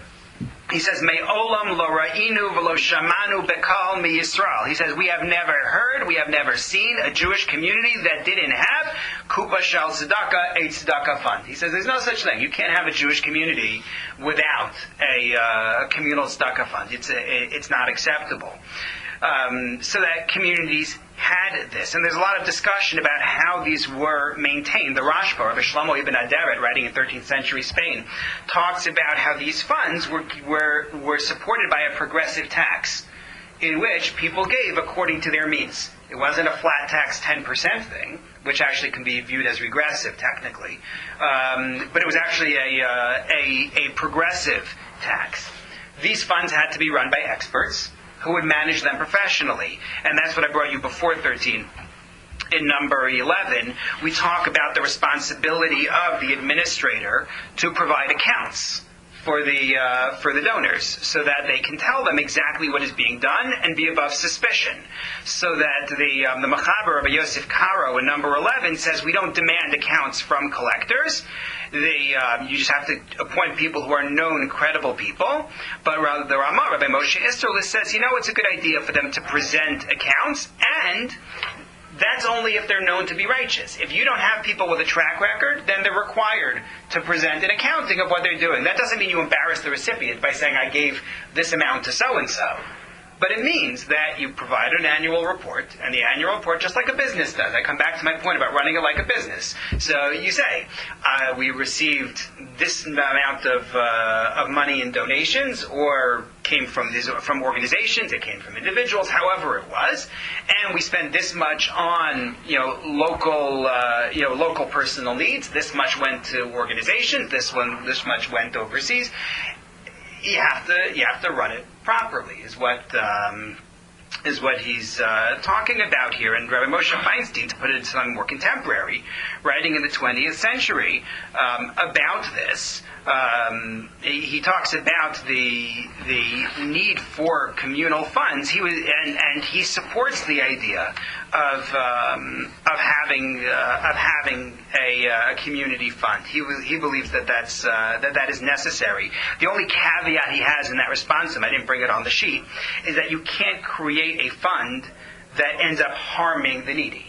Speaker 1: He says, "Me'olam lo ra'inu v'lo shamanu bekal mi Yisrael." He says, we have never heard, we have never seen a Jewish community that didn't have kupa shel tzedakah, a tzedakah fund. He says, there's no such thing. You can't have a Jewish community without a communal tzedakah fund. It's not acceptable. So that communities had this. And there's a lot of discussion about how these were maintained. The Rashba, Rabbi Shlomo ibn Aderet, writing in 13th century Spain, talks about how these funds were supported by a progressive tax, in which people gave according to their means. It wasn't a flat tax 10% thing, which actually can be viewed as regressive technically, but it was actually a progressive tax. These funds had to be run by experts who would manage them professionally. And that's what I brought you before 13. In number 11, we talk about the responsibility of the administrator to provide accounts for the donors, so that they can tell them exactly what is being done and be above suspicion. So that the Mechaber Rabbi Yosef Karo in number 11 says we don't demand accounts from collectors. You just have to appoint people who are known, credible people. But rather, the Ramah, Rabbi Moshe Isserles, says, it's a good idea for them to present accounts, and that's only if they're known to be righteous. If you don't have people with a track record, then they're required to present an accounting of what they're doing. That doesn't mean you embarrass the recipient by saying, I gave this amount to so-and-so. But it means that you provide an annual report, and the annual report, just like a business does, I come back to my point about running it like a business. So you say, we received this amount of money in donations, or came from organizations, it came from individuals, however it was, and we spent this much on local personal needs. This much went to organizations. This much went overseas. You have to run it properly, is what he's talking about here. And Rabbi Moshe Feinstein, to put it in something more contemporary, writing in the 20th century about this, he talks about the need for communal funds. He supports the idea of having a community fund. He believes that is necessary. The only caveat he has in that response, and I didn't bring it on the sheet, is that you can't create a fund that ends up harming the needy.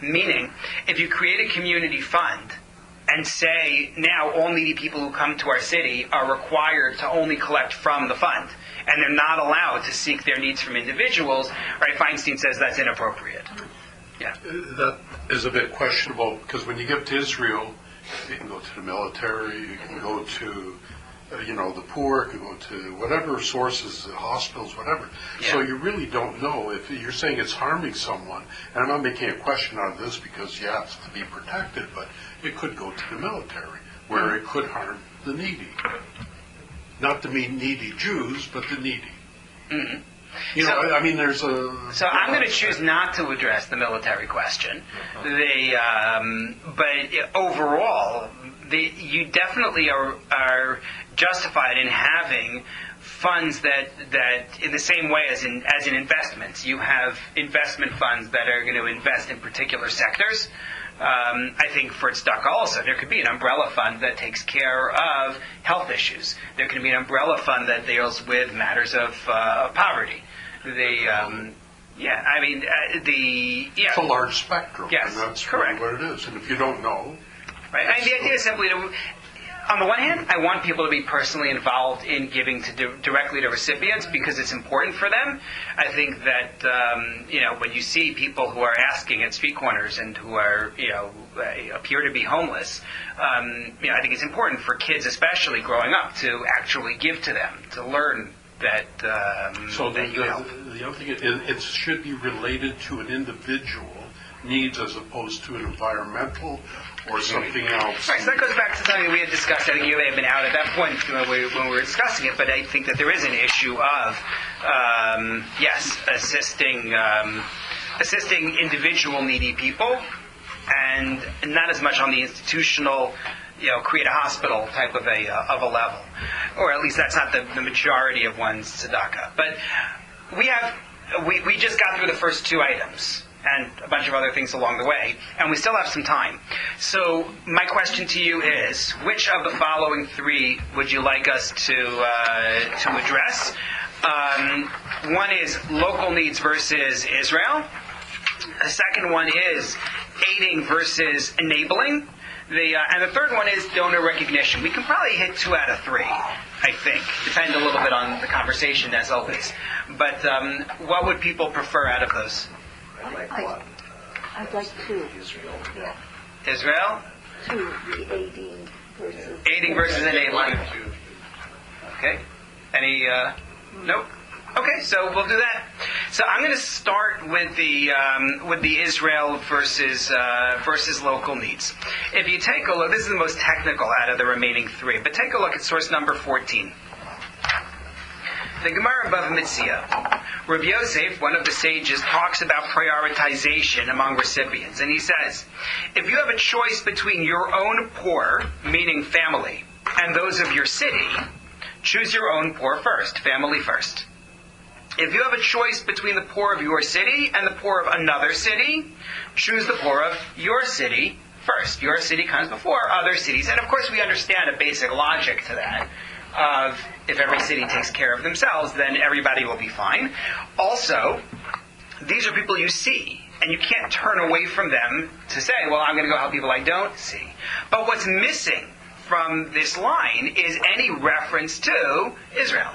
Speaker 1: Meaning, if you create a community fund and say, now all needy people who come to our city are required to only collect from the fund, and they're not allowed to seek their needs from individuals, right? Feinstein says that's inappropriate. Yeah.
Speaker 5: That is a bit questionable, because when you give to Israel, you can go to the military, you can go to the poor, you can go to whatever sources, the hospitals, whatever.
Speaker 1: Yeah.
Speaker 5: So you really don't know if you're saying it's harming someone. And I'm not making a question out of this because you have to be protected, but it could go to the military, where it could harm the needy. Not to mean needy Jews, but the needy.
Speaker 1: Mm-hmm.
Speaker 5: There's a...
Speaker 1: So I'm going to choose not to address the military question. But overall, you definitely are justified in having funds that in the same way as in investments, you have investment funds that are going to invest in particular sectors. I think for tzedakah also, there could be an umbrella fund that takes care of health issues. There can be an umbrella fund that deals with matters of poverty.
Speaker 5: It's a large spectrum.
Speaker 1: Yes,
Speaker 5: and that's
Speaker 1: correct.
Speaker 5: Really what it is. And if you don't know...
Speaker 1: Right. The idea is simply to... On the one hand, I want people to be personally involved in giving directly to recipients because it's important for them. I think that when you see people who are asking at street corners and who are appear to be homeless, I think it's important for kids, especially growing up, to actually give to them, to learn that.
Speaker 5: So
Speaker 1: that you help.
Speaker 5: The other thing is, it should be related to an individual needs as opposed to an environmental or something else.
Speaker 1: Right, so that goes back to something we had discussed. I think you may have been out at that point when we were discussing it, but I think that there is an issue of, assisting individual needy people, and not as much on the institutional, create a hospital type of a level, or at least that's not the majority of one's tzedakah. But we just got through the first two items, and a bunch of other things along the way, and we still have some time. So my question to you is, which of the following three would you like us to address? One is local needs versus Israel. The second one is aiding versus enabling. And the third one is donor recognition. We can probably hit 2 out of 3, I think. Depend a little bit on the conversation, as always. But what would people prefer out of those?
Speaker 2: I'd like 2.
Speaker 6: Israel.
Speaker 2: Yeah.
Speaker 1: Israel?
Speaker 2: 2, the aiding versus...
Speaker 1: Aiding versus enabling. Okay. Any... Nope. Okay, so we'll do that. So I'm going to start with the Israel versus local needs. If you take a look, this is the most technical out of the remaining 3, but take a look at source number 14. The Gemara above Mitzia. Rabbi Yosef, one of the sages, talks about prioritization among recipients, and he says, if you have a choice between your own poor, meaning family, and those of your city, choose your own poor first, family first. If you have a choice between the poor of your city and the poor of another city, choose the poor of your city first. Your city comes before other cities. And of course we understand a basic logic to that of if every city takes care of themselves, then everybody will be fine. Also, these are people you see, and you can't turn away from them to say, well, I'm going to go help people I don't see. But what's missing from this line is any reference to Israel.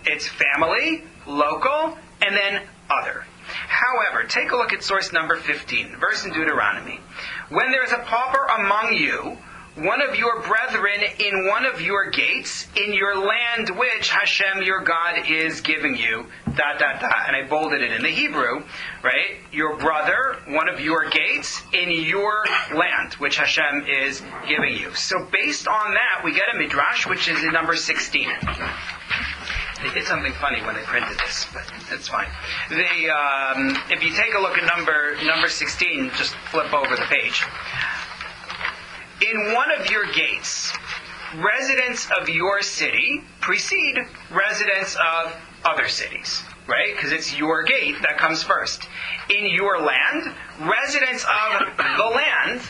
Speaker 1: It's family local, and then other. However, take a look at source number 15, verse in Deuteronomy. When there is a pauper among you, one of your brethren in one of your gates, in your land which Hashem your God is giving you, ... And I bolded it in the Hebrew, right? Your brother, one of your gates, in your land, which Hashem is giving you. So based on that, we get a midrash, which is in number 16. They did something funny when they printed this, but that's fine. If you take a look at number 16, just flip over the page. In one of your gates, residents of your city precede residents of other cities, right? Because it's your gate that comes first. In your land, residents of the land,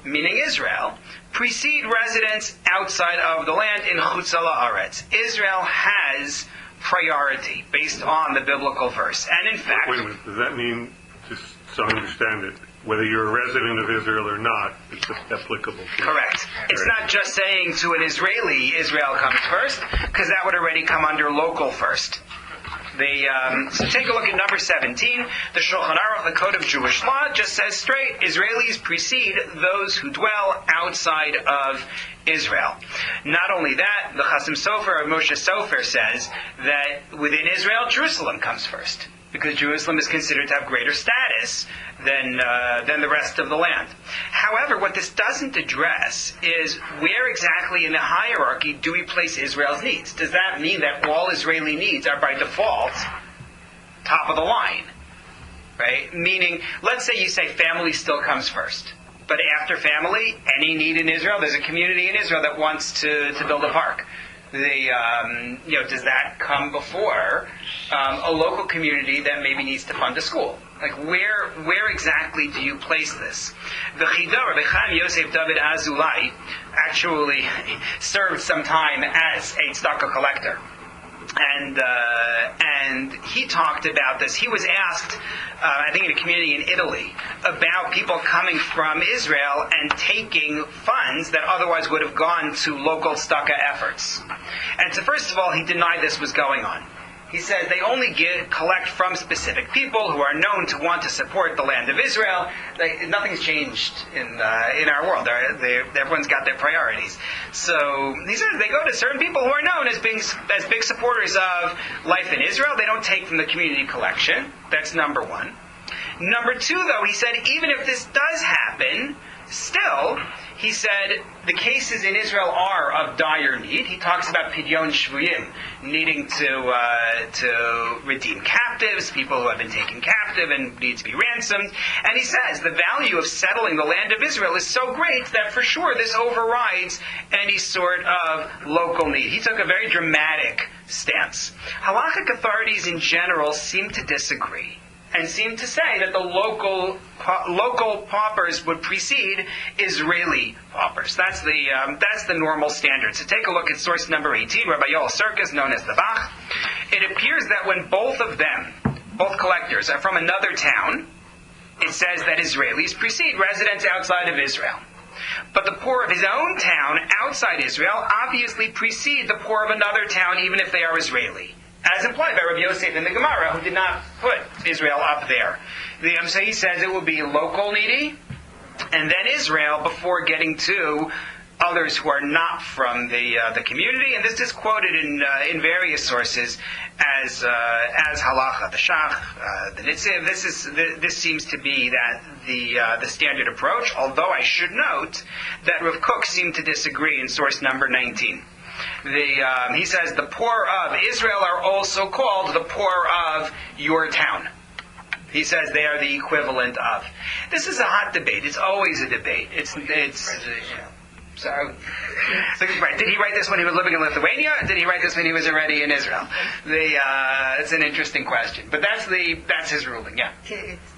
Speaker 1: meaning Israel, precede residents outside of the land in Chutz La'aretz. Israel has priority based on the biblical verse. And in fact...
Speaker 4: Wait a minute. Does that mean, just so I understand it, whether you're a resident of Israel or not, it's applicable to you?
Speaker 1: Correct. It's not just saying to an Israeli, Israel comes first, because that would already come under local first. So take a look at number 17. The Shulchan Aruch, the Code of Jewish Law, just says straight, Israelis precede those who dwell outside of Israel. Not only that, the Chasim Sofer, or Moshe Sofer, says that within Israel, Jerusalem comes first, because Jerusalem is considered to have greater status than the rest of the land. However, what this doesn't address is where exactly in the hierarchy do we place Israel's needs? Does that mean that all Israeli needs are by default top of the line? Right? Meaning, let's say you say family still comes first. But after family, any need in Israel, there's a community in Israel that wants to build a park. Does that come before a local community that maybe needs to fund a school? Like, where exactly do you place this? The Chidor, Rabbi Chaim Yosef David Azulai, actually served some time as a tzedakah collector. And he talked about this. He was asked, I think in a community in Italy, about people coming from Israel and taking funds that otherwise would have gone to local tzedakah efforts. And so first of all, he denied this was going on. He says they only collect from specific people who are known to want to support the land of Israel. Nothing's changed in our world. Everyone's got their priorities. So he says they go to certain people who are known as big supporters of life in Israel. They don't take from the community collection. That's number one. Number two, though, he said even if this does happen, still, he said the cases in Israel are of dire need. He talks about Pidyon Shvuyim, needing to redeem captives, people who have been taken captive and need to be ransomed. And he says the value of settling the land of Israel is so great that for sure this overrides any sort of local need. He took a very dramatic stance. Halakhic authorities in general seem to disagree, and seem to say that the local paupers would precede Israeli paupers. That's the normal standard. So take a look at source number 18, Rabbi Yoel Sirkis, known as the Bach. It appears that when both of them, both collectors, are from another town, it says that Israelis precede residents outside of Israel. But the poor of his own town outside Israel obviously precede the poor of another town, even if they are Israeli, as implied by Rabbi Yosef in the Gemara, who did not put Israel up there. So he says it will be local needy, and then Israel before getting to others who are not from the community. And this is quoted in various sources as halacha, the shach, the nitziv. This seems to be the standard approach. Although I should note that Rav Kook seemed to disagree in source number 19. He says the poor of Israel are also called the poor of your town. He says they are the equivalent of. This is a hot debate. It's always a debate. So, did he write this when he was living in Lithuania, or did he write this when he was already in Israel? It's an interesting question, but that's his ruling. Yeah.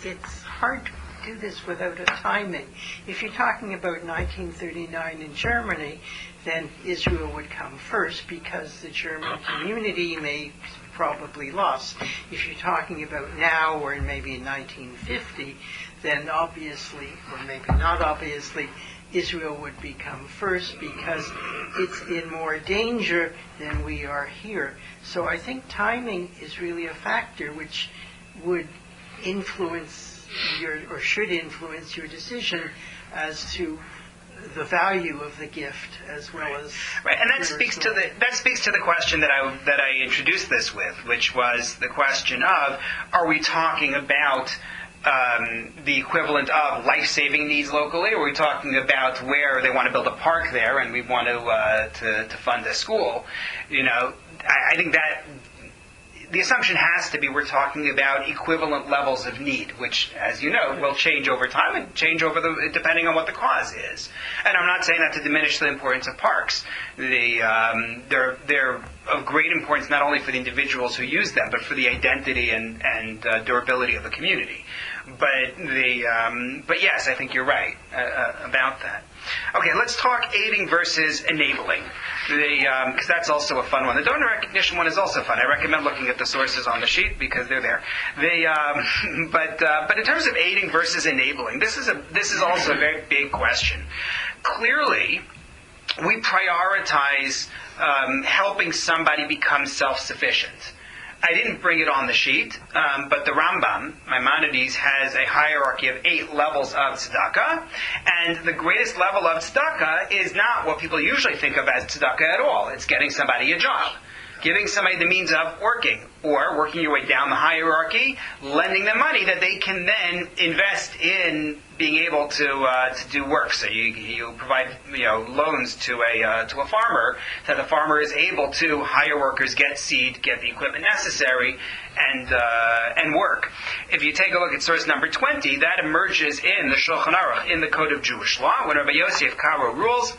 Speaker 7: It's hard to do this without a timing. If you're talking about 1939 in Germany, then Israel would come first because the German community may probably lost. If you're talking about now or maybe in 1950, then obviously, or maybe not obviously, Israel would become first because it's in more danger than we are here. So I think timing is really a factor which would influence or should influence your decision as to the value of the gift as well as
Speaker 1: right, and that speaks to the question that I introduced this with, which was the question of, are we talking about the equivalent of life-saving needs locally, or are we talking about where they want to build a park there and we want to fund a school? I think that the assumption has to be we're talking about equivalent levels of need, which, as you know, will change over time and change depending on what the cause is. And I'm not saying that to diminish the importance of parks. They're of great importance not only for the individuals who use them, but for the identity and durability of the community. But yes, I think you're right about that. Okay, let's talk aiding versus enabling, because that's also a fun one. The donor recognition one is also fun. I recommend looking at the sources on the sheet because they're there. But in terms of aiding versus enabling, this is also a very big question. Clearly, we prioritize helping somebody become self-sufficient. I didn't bring it on the sheet, but the Rambam, Maimonides, has a hierarchy of 8 levels of tzedakah, and the greatest level of tzedakah is not what people usually think of as tzedakah at all. It's getting somebody a job, giving somebody the means of working, or working your way down the hierarchy, lending them money that they can then invest in being able to do work. So you provide loans to a farmer, that the farmer is able to hire workers, get seed, get the equipment necessary, and work. If you take a look at source number 20, that emerges in the Shulchan Aruch, in the Code of Jewish Law, when Rabbi Yosef Karo rules.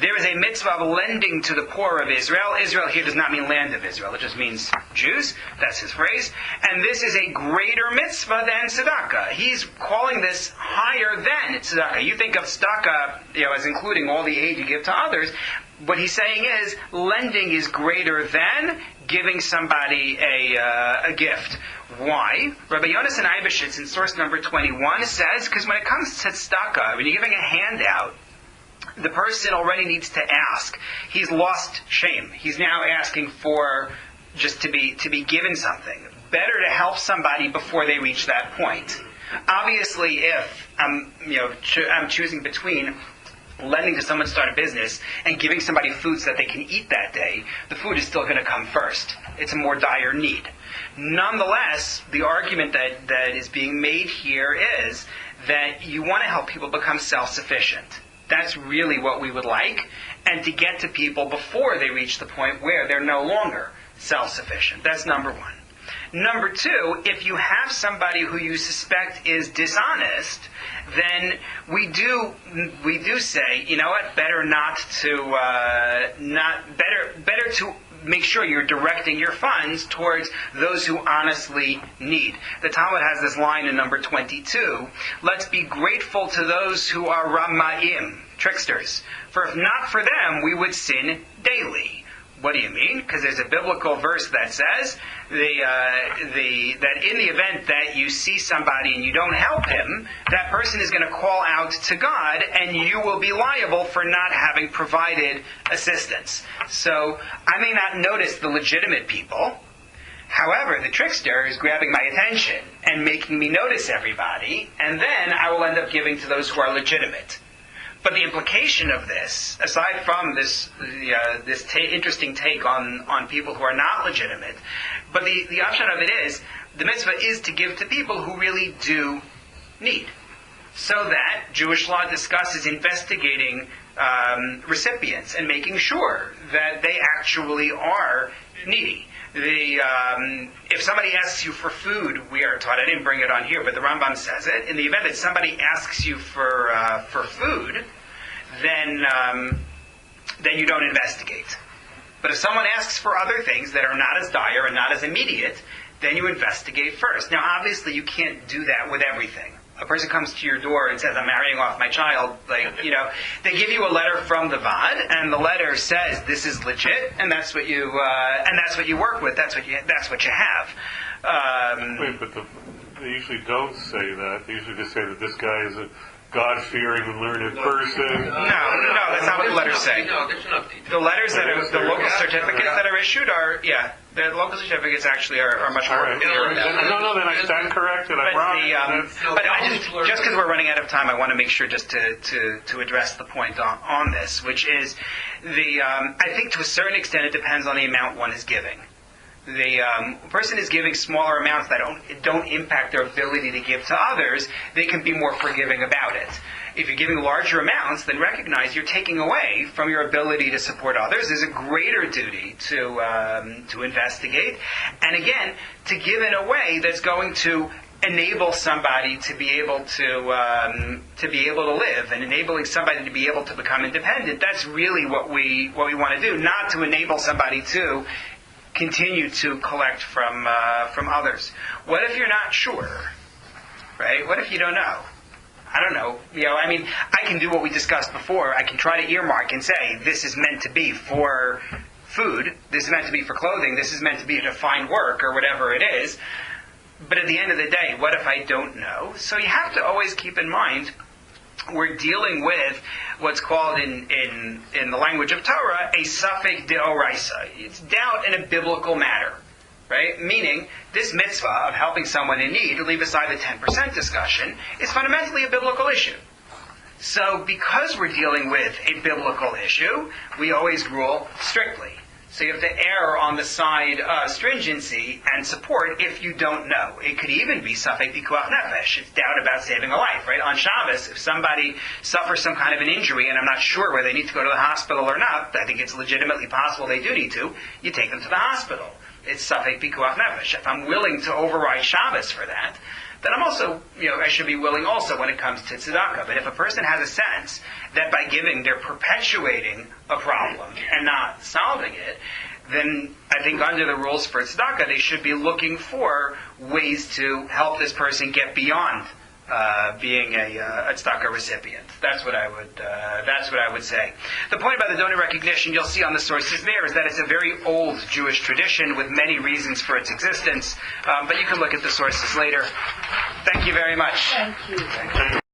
Speaker 1: There is a mitzvah of lending to the poor of Israel. Israel here does not mean land of Israel. It just means Jews. That's his phrase. And this is a greater mitzvah than tzedakah. He's calling this higher than tzedakah. You think of tzedakah, as including all the aid you give to others. What he's saying is lending is greater than giving somebody a gift. Why? Rabbi Yonasan Eibeshitz in source number 21 says, because when it comes to tzedakah, when you're giving a handout, the person already needs to ask. He's lost shame. He's now asking for just to be given something. Better to help somebody before they reach that point. Obviously, if I'm choosing between lending to someone to start a business and giving somebody food so that they can eat that day, the food is still going to come first. It's a more dire need. Nonetheless, the argument that is being made here is that you want to help people become self-sufficient. That's really what we would like, and to get to people before they reach the point where they're no longer self-sufficient. That's number one. Number two, if you have somebody who you suspect is dishonest, then we do say, you know what, better to make sure you're directing your funds towards those who honestly need. The Talmud has this line in number 22, let's be grateful to those who are Ramaim, tricksters, for if not for them, we would sin daily. What do you mean? Because there's a biblical verse that says that in the event that you see somebody and you don't help him, that person is going to call out to God and you will be liable for not having provided assistance. So I may not notice the legitimate people. However, the trickster is grabbing my attention and making me notice everybody, and then I will end up giving to those who are legitimate. But the implication of this, aside from this interesting take on people who are not legitimate, but the upshot of it is, the mitzvah is to give to people who really do need. So that Jewish law discusses investigating recipients and making sure that they actually are needy. If somebody asks you for food, we are taught, I didn't bring it on here, but the Rambam says it, in the event that somebody asks you for food, then you don't investigate. But if someone asks for other things that are not as dire and not as immediate, then you investigate first. Now, obviously, you can't do that with everything. A person comes to your door and says, I'm marrying off my child, they give you a letter from the Vad, and the letter says this is legit, and that's what you work with. That's what you have.
Speaker 4: Wait, but they usually don't say that. They usually just say that this guy is a God-fearing and learned person.
Speaker 1: No, that's not what the letters say.
Speaker 8: No, there's no detail.
Speaker 1: The letters that are, the local certificates that are issued are, the local certificates actually are much
Speaker 4: All
Speaker 1: more
Speaker 4: right.
Speaker 1: clear.
Speaker 4: No, then I stand corrected. I'm
Speaker 1: But
Speaker 4: wrong.
Speaker 1: just because we're running out of time, I want to make sure just to address the point on this, which is I think to a certain extent it depends on the amount one is giving. The person is giving smaller amounts that don't impact their ability to give to others, they can be more forgiving about it. If you're giving larger amounts, then recognize you're taking away from your ability to support others. There's a greater duty to investigate, and again, to give in a way that's going to enable somebody to be able to live, and enabling somebody to be able to become independent. That's really what we want to do, not to enable somebody to continue to collect from others. What if you're not sure, right? What if you don't know? I don't know. I can do what we discussed before. I can try to earmark and say, this is meant to be for food, this is meant to be for clothing, this is meant to be to find work, or whatever it is. But at the end of the day, what if I don't know? So you have to always keep in mind, we're dealing with what's called in the language of Torah a suffix deoraisa. It's doubt in a biblical matter, right? Meaning, this mitzvah of helping someone in need, to leave aside the 10% discussion, is fundamentally a biblical issue. So because we're dealing with a biblical issue, we always rule strictly. So you have to err on the side of stringency and support if you don't know. It could even be suffix pikuach nefesh. It's doubt about saving a life, right? On Shabbos, if somebody suffers some kind of an injury and I'm not sure whether they need to go to the hospital or not, I think it's legitimately possible they do need to, you take them to the hospital. It's suffix pikuach nefesh. If I'm willing to override Shabbos for that, then I'm also, I should be willing also when it comes to tzedakah. But if a person has a sense that by giving they're perpetuating a problem and not solving it, then I think under the rules for tzedakah, they should be looking for ways to help this person get beyond being a tzedakah recipient. That's what I would say. The point about the donor recognition you'll see on the sources there is that it's a very old Jewish tradition with many reasons for its existence. But you can look at the sources later. Thank you very much.
Speaker 2: Thank you.